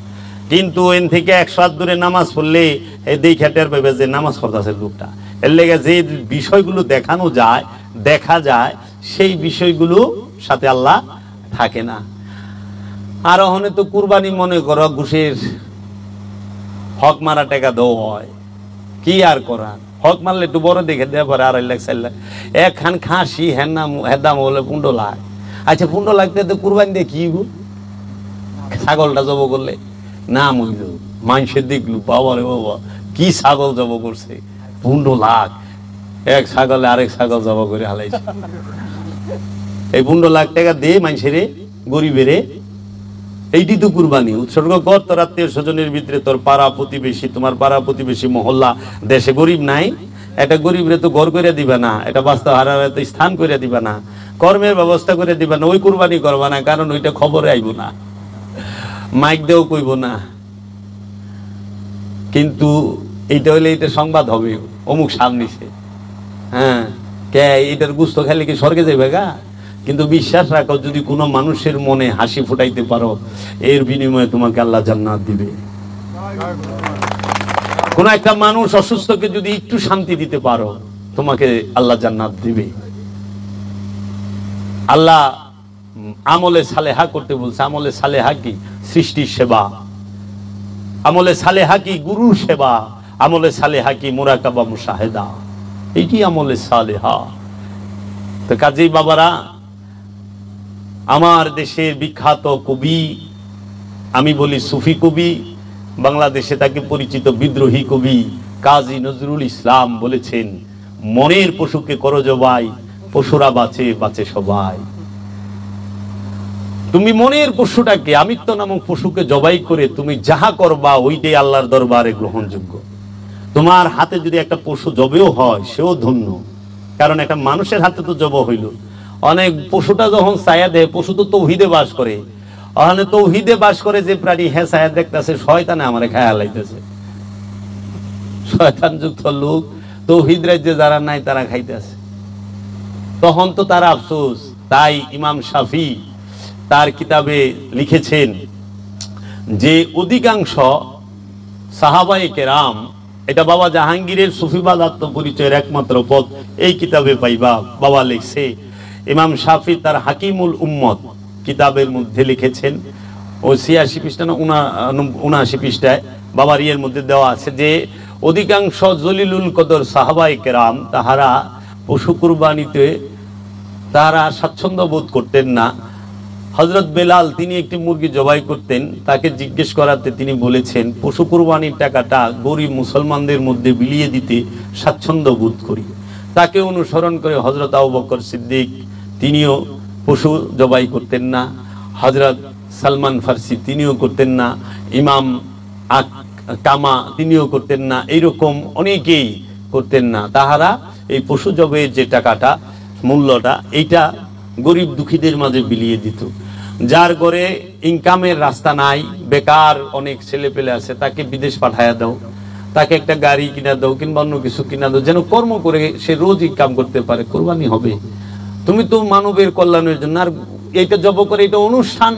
কিন্তু এন থেকে 100 হাত দূরে নামাজ পড়লে এই দেখে টের পাইবে যে নামাজ পড়তেছে লোকটা। এর লেগে যে বিষয়গুলো দেখানো যায়, দেখা যায়, সেই বিষয়গুলো সাথে আল্লাহ থাকে না। আর ওখানে তো কুরবানি মনে করো ঘুষের হক মারা টাকা দেওয়া হয়, কি আর করার। হক মারলে একটু বড় দেখে দেওয়া পরে 2.5 লাখ 4 লাখ। একখান খাসি হেদাম হলে 15 লাখ। আচ্ছা 15 লাখ তো কুরবানি দিয়ে কি ছাগলটা জব করলে না মইল, মানুষের দেখলু বাবা রে বাবা কি ছাগল জব করছে, 15 লাখ। এক ছাগলে আরেক ছাগল জব করে হালাইছে। এই 15 লাখ টাকা দিয়ে মানুষের গরিবেরে, এইটি তো কুরবানি। উৎসর্গ কর তোর আত্মীয় স্বজনের ভিতরে, তোর পাড়া প্রতিবেশী, তোমার পাড়া প্রতিবেশী, মহল্লা, দেশে গরিব নাই, এটা গরিবরে তো ঘর করে দিবা না, এটা বাস্তব হারারে তো স্থান করে দিবা না, কর্মের ব্যবস্থা করে দিবা না, ওই কুরবানি করবা না। কারণ ওইটা খবরে আইব না, মাইক দেও কইব না। কিন্তু এইটা হইলে এটা সংবাদ হবে, অমুক সামনিছে। হ্যাঁ, কে এটার গুস্ত খেলে কি স্বর্গে যাইবে গা? কিন্তু বিশ্বাস রাখো, যদি কোনো মানুষের মনে হাসি ফুটাইতে পারো, এর বিনিময়ে তোমাকে আল্লাহ জান্নাত দিবে। কোন একটা মানুষ অসুস্থকে যদি একটু শান্তি দিতে পারো, তোমাকে আল্লাহ জান্নাত দিবে। আল্লাহ আমলে সালেহা করতে বলছে। আমলে সালেহা কি? সৃষ্টির সেবা। আমলে সালেহা কি? গুরুর সেবা। আমলে সালেহা কি? মুরাকাবা মুশাহেদা। এটি আমলে সালেহা। তো কাজী বাবারা, আমার দেশের বিখ্যাত কবি, আমি বলি সুফি কবি, বাংলাদেশে তাকে পরিচিত বিদ্রোহী কবি কাজী নজরুল ইসলাম বলেছেন, মনের পশুকে করো জবাই, পশুরা বাঁচে বাঁচে সবাই। তুমি মনের পশুটাকে, আমিত্ব নামক পশুকে জবাই করে তুমি যাহা করবা ওইটাই আল্লাহর দরবারে গ্রহণযোগ্য। তোমার হাতে যদি একটা পশু জবেও হয়, সেও ধন্য। কারণ একটা মানুষের হাতে তো জব হইল। অনেক পশুটা যখন ছায়া দেয়, পশু তো তৌহিদে বাস করে। ওখানে তৌহিদে বাস করে যে প্রাণী, হ্যাঁ ছায়া দেখতেছে, শয়তানে আমারে খায়া লাইতেছে। শয়তান যুক্ত লোক তৌহিদ রাজ্যে যারা নাই তারা খাইতেছে। তখন তো তার আফসোস। তাই ইমাম শাফি তার কিতাবে লিখেছেন যে অধিকাংশ সাহাবায়ে কেরাম, এটা বাবা জাহাঙ্গীরের সুফিবাদ আত্মপরিচয়ের একমাত্র পথ এই কিতাবে পাইবা। বাবা লিখছে, ইমাম শাফি তার হাকিমুল উম্মত কিতাবের মধ্যে লিখেছেন, ও ৮৬ পৃষ্ঠা না ৭৯ পৃষ্ঠায় বাবার ইয়ের মধ্যে দেওয়া আছে যে অধিকাংশ জলিলুল কদর সাহাবায়ে কেরাম তাহারা পশু কুরবানিতে তারা স্বাচ্ছন্দ্য বোধ করতেন না। হযরত বেলাল তিনি একটি মুরগি জবাই করতেন, তাকে জিজ্ঞেস করাতে তিনি বলেছেন, পশু কুরবানির টাকাটা গরিব মুসলমানদের মধ্যে বিলিয়ে দিতে স্বাচ্ছন্দ্য বোধ করি। তাকে অনুসরণ করে হযরত আবু বকর সিদ্দিক তিনিও পশু জবাই করতেন না, হযরত সালমান ফার্সি তিনিও করতেন না, ইমাম কামা তিনিও করতেন না, এইরকম অনেকেই করতেন না। তাহারা এই পশু জবাইয়ের যে টাকাটা মূল্যটা এইটা গরিব দুঃখীদের মাঝে বিলিয়ে দিত। যার ঘরে ইনকামের রাস্তা নাই, বেকার অনেক ছেলে পেলে আছে, তাকে বিদেশ পাঠায়া দাও, তাকে একটা গাড়ি কিনা দাও কিংবা অন্য কিছু কিনা দাও, যেন কর্ম করে সে রোজ ইনকাম করতে পারে, কোরবানি হবে। তুমি তো মানবের কল্যাণের জন্য। আর এইটা জব করে এটা অনুষ্ঠান।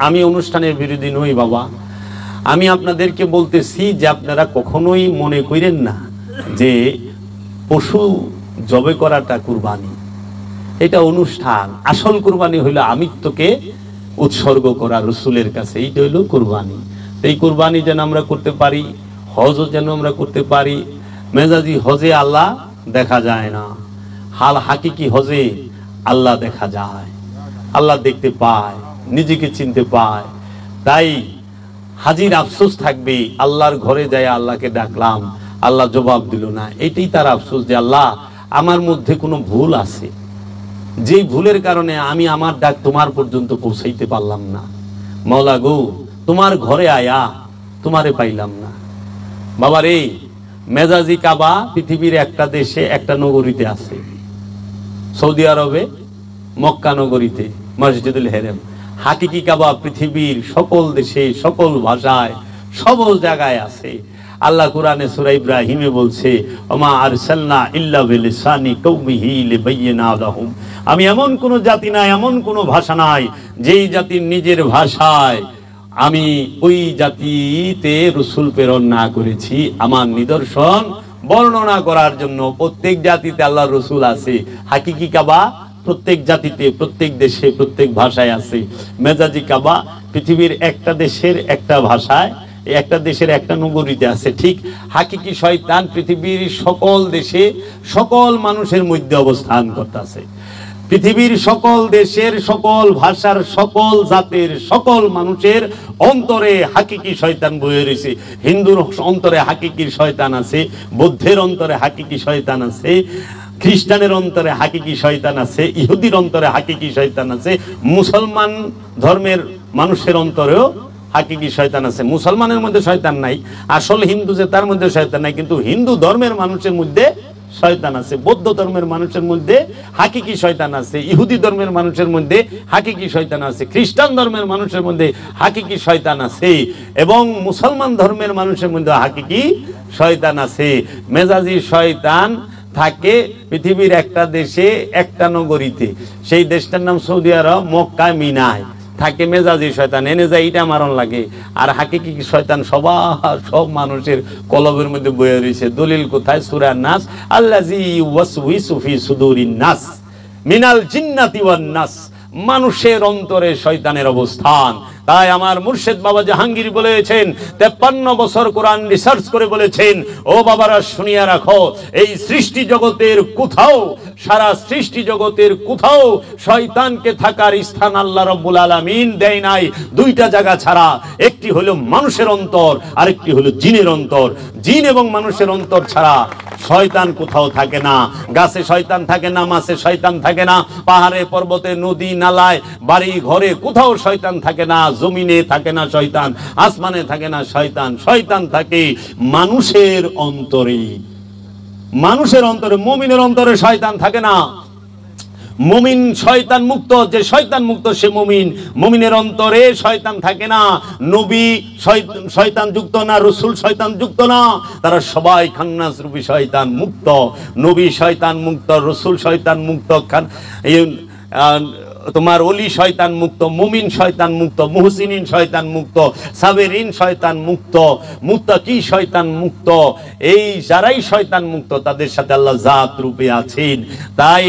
আমি অনুষ্ঠানের বিরোধী নই বাবা, আমি আপনাদেরকে বলতেছি যে আপনারা কখনোই মনে করেন না যে পশু জবে করাটা কুরবানি, এটা অনুষ্ঠান। আসল কুরবানি হইল আমিত্বকে উৎসর্গ করা রসুলের কাছে, এইটা হইল কুরবানি। এই কুরবানি যেন আমরা করতে পারি, হজও যেন আমরা করতে পারি। মেজাজি হজে আল্লাহ দেখা যায় না, হাল হাকিকি হজে আল্লাহ দেখা যায়, আল্লাহ দেখতে পায়, নিজেকে চিনতে পায়। তাই হাজির আফসোস থাকবে, আল্লাহর ঘরে যায় আল্লাহকে ডাকলাম, আল্লাহ জবাব দিল না। এটাই তার আফসোস যে আল্লাহ আমার মধ্যে কোনো ভুল আছে, যেই ভুলের কারণে আমি আমার ডাক তোমার পর্যন্ত পৌঁছাইতে পারলাম না। মাওলা গো, তোমার ঘরে আয়া তোমারে পাইলাম না। বাবারে, মেজাজি কাবা পৃথিবীর একটা দেশে একটা নগরীতে আছে, সৌদি আরবে মক্কা নগরীতে মসজিদুল হেরেম। হাকিকি কাবা পৃথিবীর সকল দেশে সকল ভাষায় সকল জায়গায় আছে। আল্লাহ কোরআনে সূরা ইব্রাহিমে বলছে, ওমা আরসালনা ইল্লা বিলিসানি কওমিহি লিবাইয়িনা লাহুম। আমি এমন কোন জাতি নাই, এমন কোন ভাষা নাই যেই জাতির নিজের ভাষায় আমি ওই জাতিতে রাসূল প্রেরণ না করেছি আমার নিদর্শন বর্ণনা করার জন্য। প্রত্যেক জাতিতে আল্লাহর রাসূল আছে। হাকিকি কাবা প্রত্যেক জাতিতে, প্রত্যেক দেশে, প্রত্যেক ভাষায় আছে। মেজাজি কাবা পৃথিবীর একটা দেশের একটা ভাষায়, একটা দেশের একটা নগরীতে আছে। ঠিক হাকিকি শয়তান পৃথিবীর সকল দেশে সকল মানুষের মধ্যে অবস্থান করতেছে। পৃথিবীর সকল দেশের সকল ভাষার সকল জাতের সকল মানুষের অন্তরে হাকিকি শয়তান বয়ে রয়েছে। হিন্দুর অন্তরে হাকিকি শয়তান আছে, বৌদ্ধের অন্তরে হাকিকি শয়তান আছে, খ্রিস্টানের অন্তরে হাকিকি শয়তান আছে, ইহুদির অন্তরে হাকিকি শয়তান আছে, মুসলমান ধর্মের মানুষের অন্তরেও হাকিকি শয়তান আছে। মুসলমানের মধ্যে শয়তান নাই, আসল হিন্দু যে তার মধ্যে শয়তান নাই, কিন্তু হিন্দু ধর্মের মানুষের মধ্যে শয়তান আছে। বৌদ্ধ ধর্মের মানুষের মধ্যে হাকিকি শয়তান আছে, ইহুদি ধর্মের মানুষের মধ্যে হাকিকি শয়তান আছে, খ্রিস্টান ধর্মের মানুষের মধ্যে হাকিকি শয়তান আছে, এবং মুসলমান ধর্মের মানুষের মধ্যে হাকিকি শয়তান আছে। মেজাজি শয়তান থাকে পৃথিবীর একটা দেশে একটা নগরীতে, সেই দেশটার নাম সৌদি আরব, মক্কা মিনায় থাকে মেজাজি শয়তান। এনে যায় ইটা মারণ লাগে। আর হাকিকি শয়তান সব মানুষের কলবের মধ্যে বয়ে রয়েছে। দলিল কোথায়? সূরা নাস, আল্লাযী ইউওয়াসউইসু ফি সুদুরিন নাস মিনাল জিন্নাতি ওয়ান নাস। মানুষের অন্তরে শয়তানের অবস্থান। তাই আমার মুর্শিদ বাবা জাহাঙ্গীর বলেছেন, 53 বছর কোরআন রিসার্চ করে বলেছেন, ও বাবারা শুনিয়া রাখো, এই সৃষ্টি জগতের কোথাও, সারা সৃষ্টি জগতের কোথাও শয়তানকে থাকার স্থান আল্লাহ রাব্বুল আলামিন দেয় নাই, দুইটা জায়গা ছাড়া। একটি হলো মানুষের অন্তর, আরেকটি হলো জিনের অন্তর। জিন এবং মানুষের অন্তর ছাড়া শয়তান কোথাও থাকে না। গাছে শয়তান থাকে না, মাছে শয়তান থাকে না, পাহাড়ে পর্বতে নদী নালায় বাড়ি ঘরে কোথাও শয়তান থাকে না, জমিনে থাকে না শয়তান, আসমানে থাকে না শয়তান। শয়তান থাকে মানুষের অন্তরে। মানুষের অন্তরে, মুমিনের অন্তরে শয়তান থাকে না। মুমিন শয়তান মুক্ত, যে শয়তান মুক্ত সে মুমিন। মুমিনের অন্তরে শয়তান থাকে না। নবী শয়তান যুক্ত না, রাসূল শয়তান যুক্ত না, তারা সবাই খান্নাস রূপী শয়তান মুক্ত। নবী শয়তান মুক্ত, রাসূল শয়তান মুক্ত, তোমার ওলি শয়তান মুক্ত, মুমিন শয়তান মুক্ত, মুহসিনিন শয়তান মুক্ত, সাবেরিন শয়তান মুক্ত, মুত্তাকি শয়তান মুক্ত। এই যারাই শয়তান মুক্ত তাদের সাথে আল্লাহ জাত রূপে আছেন। তাই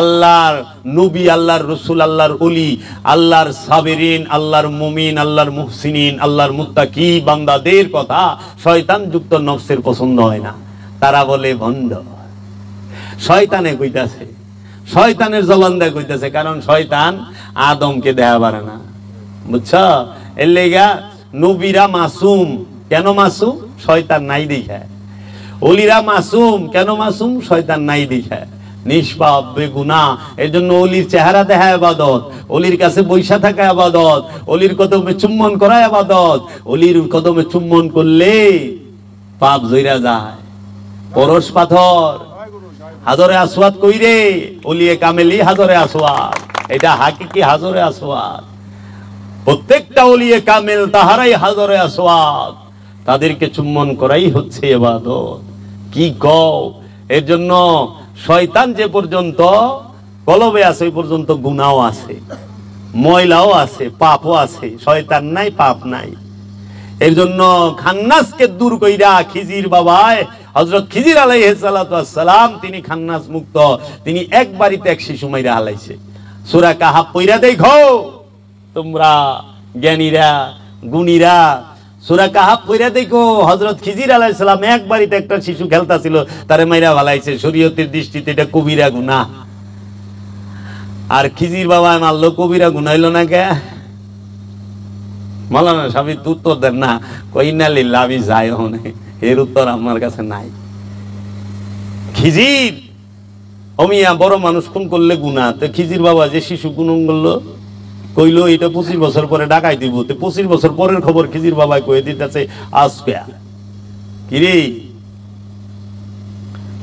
আল্লাহর নবী, আল্লাহর রাসূল, আল্লাহর ওলি, আল্লাহর সাবেরিন, আল্লাহর মুমিন, আল্লাহর মুহসিনিন, আল্লাহর মুত্তাকি বান্দাদের কথা শয়তান যুক্ত নফসের পছন্দ হয় না। তারা বলে ভণ্ড। শয়তানে কইতাছে, শয়তানের জবান দেয়া কইতেছে, কারণ শয়তান আদমকে দেয়া পারে না, বুঝছো? এর লেগা নবীরা মাসুম। কেন মাসুম? শয়তান নাই দেখে। ওলিরা মাসুম। কেন মাসুম? শয়তান নাই দেখে। নিষ্পাপ বেগুনাহ। এর জন্য ওলির চেহারা দেখা ইবাদত, ওলির কাছে বৈশা থাকা ইবাদত, ওলির কদমে চুম্বন করা ইবাদত। ওলির কদমে চুম্বন করলে পাপ জইরা যায়। পরশ পাথর, হাজরে আসওয়াদ কইরে, ওলিয়ে কামেলি হাজরে আসওয়াদ, এটা হাকিকি হাজরে আসওয়াদ। প্রত্যেকটা ওলিয়ে কামেল তাহারাই হাজরে আসওয়াদ, তাদেরকে চুম্বন করাই হচ্ছে ইবাদত। কি কও? এর জন্য শয়তান যে পর্যন্ত কলবে আছে ওই পর্যন্ত গুনাহও আছে, ময়লাও আছে, পাপও আছে। শয়তান নাই, পাপ নাই। এর জন্য খান্নাসকে দূর কইরা খিজির বাবায় হযরত খিজির আলাইহিস সালাতু ওয়াস সালাম তিনি খান্নাস মুক্ত। তিনি এক বাড়িতে এক শিশু মাইরা হালাইছে। সূরা কাহাফ পইরা দেখো তোমরা জ্ঞানীরা, গুণীরা, সূরা কাহাফ পইরা দেখো। হযরত খিজির আলাইহিস সালাম এক বাড়িতে একটা শিশু খেলতাছিল, তারে মাইরা হালাইছে। শরীয়তের দৃষ্টিতে এটা কবিরা গুনাহ। আর খিজির বাবা মারলো, কবিরা গুনাহ হইল না কে? মাওলানা সাহেব উত্তর দেন না, কইনা লিল্লাহ, আমি যাই হনে, এর উত্তর আমার কাছে নাই। খিজির অমিয়া বড় মানুষ খুন করলে গুনাহ, তো খিজির বাবা যে শিশু খুন করলো কইলো এটা 25 বছর পরে ডাকাই দিব। 25 বছর পরের খবর খিজির বাবা কয়ে দিতেছে আজকে কিরে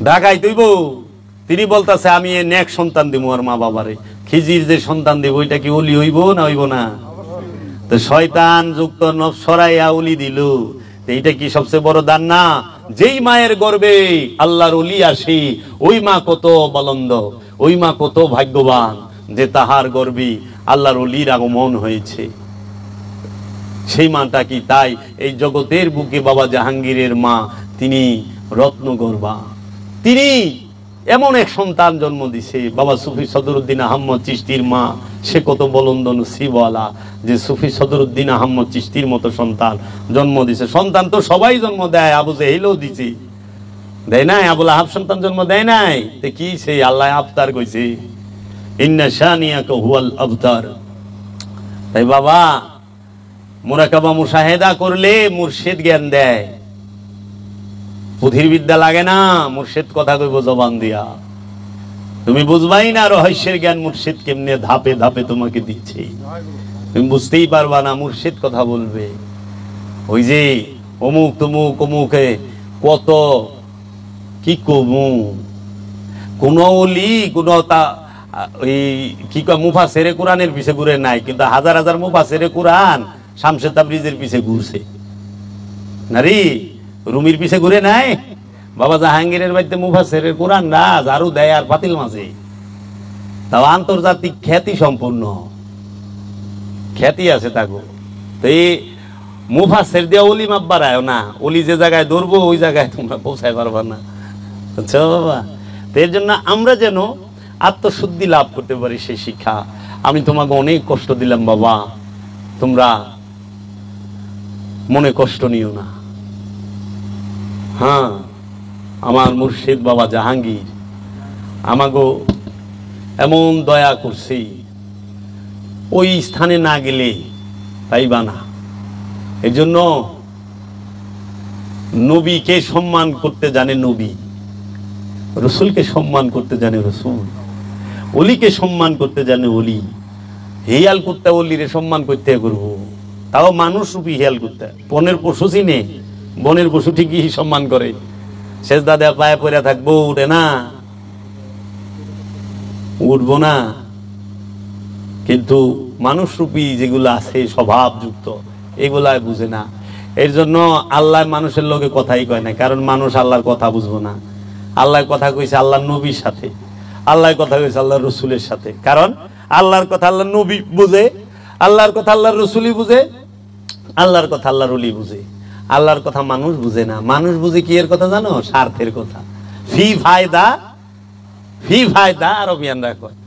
ডাকাই দিব। তিনি বলতেছে আমি নেক সন্তান দিব আর মা বাবারে। খিজির যে সন্তান দিব ওইটা কি ওলি হইব না হইব না? তো শয়তান যুক্ত নফস সরাইয়া ওলি দিল। এইটা কি সবচেয়ে বড় দান না? যেই মায়ের গর্ভে আল্লাহর ওলি আসে ওই মা কত বলন্দ, ওই মা কত ভাগ্যবান যে তাহার গর্ভে আল্লাহর ওলির আগমন হয়েছে। সেই মাটা কি তাই এই জগতের বুকে বাবা জাহাঙ্গীরের মা তিনি রত্নগর্ভা। তিনি এমন এক সন্তান জন্ম দিছে। বাবা সুফি সদরুদ্দিন আহমদ চিশতির মা, সে কত বলন্দ নসিবওয়ালা যে সুফি সদরুদ্দিন আহমদ চিশতির মতো সন্তান জন্ম দিছে। সন্তান তো সবাই জন্ম দেয়, আবু জেহেলও দিছে, দেয় নাই? আবুল আহাব সন্তান জন্ম দেয় নাই? তো কি সেই আল্লাহ আফতার কইছে, ইন্না শানিয়াকা হুয়াল আবতার। তাই বাবা মুরাকাবা মুশাহেদা করলে মুর্শিদ জ্ঞান দেয়। পুঁথির বিদ্যা লাগে না, মুর্শিদ কথা কইব জবান দিয়া। তুমি বুঝবাই না রহস্যের জ্ঞান মুর্শিদ কেমনে ধাপে ধাপে তোমাকে দিচ্ছে। তুমি বুঝতেই পারবা না, মুর্শিদ কথা বলবে। ওই যে অমুক তমুক অমুকে কত কি কমু, কোন ওলি কোন তা ওই কি কয় মুফাসসিরে কোরআনের পিছে ঘুরে নাই, কিন্তু হাজার হাজার মুফাসসিরে কোরআন শামসে তাবরিজের পিছে ঘুরছে। নারী রুমির পিছে ঘুরে নাই। বাবা জাহাঙ্গীরের বাড়িতে মুফাসসিরে কোরআন না ঝাড়ু দেয় আর পাতিল মাঝে, তাও আন্তর্জাতিক খ্যাতি সম্পন্ন খ্যাতি আছে তাগো। তো এই মুফাসসির দিয়ে ওলি মাপ বাড়ায় না, ওলি যে জায়গায় ধরবো ওই জায়গায় তোমরা পৌঁছায় পারবা না, বুঝছো বাবা? তো এর জন্য আমরা যেন আত্মশুদ্ধি লাভ করতে পারি সেই শিক্ষা। আমি তোমাকে অনেক কষ্ট দিলাম বাবা, তোমরা মনে কষ্ট নিও না। হ্যাঁ, আমার মুর্শিদ বাবা জাহাঙ্গীর আমাগো এমন দয়া করছে, ওই স্থানে না গেলে পাইবা না। এই জন্য নবীকে সম্মান করতে জানে নবী, রসুলকে সম্মান করতে জানে রসুল, অলিকে সম্মান করতে জানে অলি। হেয়াল করতে অলিরে সম্মান করতে করবো, তাও মানুষ রূপী হেয়াল করতে। বনের পশু চিনে, বনের পশু ঠিকই সম্মান করে, সেজদা দেয়া পায়ে পড়ে থাকবো, উঠে না। উঠবো না, কিন্তু মানুষরূপী যেগুলো আছে স্বভাবযুক্ত এগুলাই বুঝে না। এর জন্য আল্লাহ মানুষের লোকে কথাই কয় না, কারণ মানুষ আল্লাহর কথা বুঝবো না। আল্লাহর কথা কইছে আল্লাহর নবীর সাথে, আল্লাহর কথা কইছে আল্লাহর রসুলের সাথে। কারণ আল্লাহর কথা আল্লাহর নবী বুঝে, আল্লাহর কথা আল্লাহর রসুলই বুঝে, আল্লাহর কথা আল্লাহর ওলি বুঝে। আল্লাহর কথা মানুষ বুঝে না। মানুষ বুঝে কি এর কথা জানো? স্বার্থের কথা। ফি ফায়দা, ফি ফায়দা আরবিয়ানরা কয়।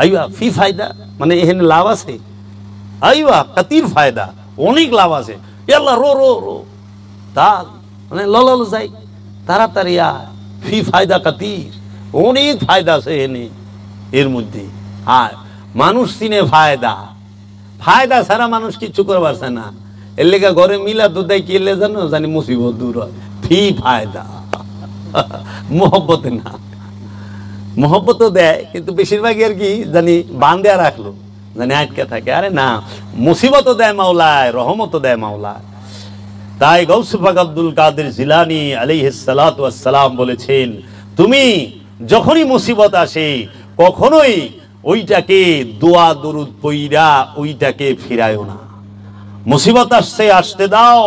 আইবা ফি ফায়দা মানে এখানে লাভ আছে, আইবা কাতির ফায়দা, অনেক লাভ আছে। আল্লাহ রো রো রো তা মানে লল যাই তাড়াতাড়ি আয়, ফি ফায়দা কাতির, অনেক ফায়দা আছে এনে এর মধ্যে। আর মানুষ চিনে ফায়দা, ফায়দা ছাড়া মানুষ কিচ্ছু করতে পারছে না। এর লেগে ঘরে মিলা দুধাই কি এলে জানো, জানি মুসিবত দূর হয়। ফি ফায়দা মোহব্বতে না, মোহব্বতও দেয় কিন্তু বেশিরভাগই আর কি জানি বান্ধে রাখলো, জানি আটকে থাকে। আরে না, মুসিবতও দেয় মাওলায়, রহমতও দেয় মাওলায়। তাই গৌস পাক আব্দুল কাদের জিলানী আলাইহিস সালাতু ওয়াস সালাম বলেছেন, তুমি যখনই মুসিবত আসে কখনোই ওইটাকে দোয়া দরুদ পইরা ওইটাকে ফিরায়ও না। মুসিবত আসছে, আসতে দাও,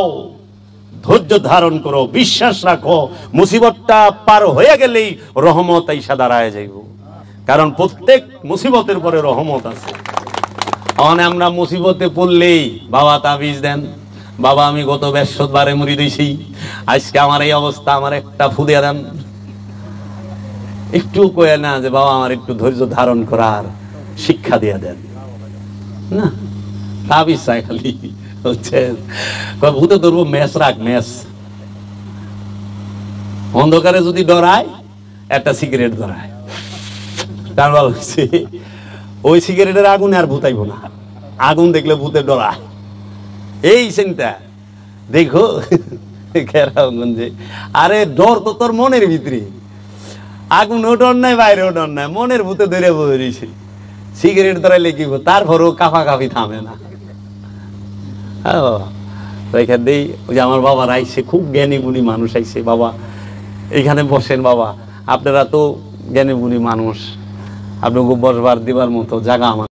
ধৈর্য ধারণ করো, বিশ্বাস রাখো, মুসিবতটা পার হয়ে গেলেই রহমত আইসা দাঁড়ায় যাইব। কারণ প্রত্যেক মুসিবতের পরে রহমত আছে। আমরা মুসিবতে পড়লেই বাবা তাবিজ দেন, বাবা আমি গত বৃহস্পতিবারে মরি দিয়েছি, আজকে আমার এই অবস্থা, আমার একটা ফু দিয়ে দেন। একটু কয়ে না যে বাবা আমার একটু ধৈর্য ধারণ করার শিক্ষা দিয়ে দেন, না তাবিজ চাই খালি। হচ্ছে ভূতে ধরবো, মেস রাখ, মেস। অন্ধকারে যদি ডরায় একটা সিগারেট ধরায়, তার বল হচ্ছে ওই সিগারেটের আগুনে আর ভূতাইব না, আগুন দেখলে ভূতে ডরায়। এই চিন্তা দেখো কেরামগঞ্জে। আরে ডর তো তোর মনের ভিতরে, আগুনও ডর নাই, বাইরেও ডর নাই, মনের ভূতে ধরে বসেছি। সিগারেট ধরাইলে কি তারপরেও কাফাকাফি থামে না। হ্যাঁ বাবা, এখান দিয়েই ওই যে আমার বাবার আইসে, খুব জ্ঞানী গুণী মানুষ আইসে, বাবা এইখানে বসেন বাবা, আপনারা তো জ্ঞানী গুণী মানুষ, আপনাকে বসবার দিবার মতো জায়গা আমার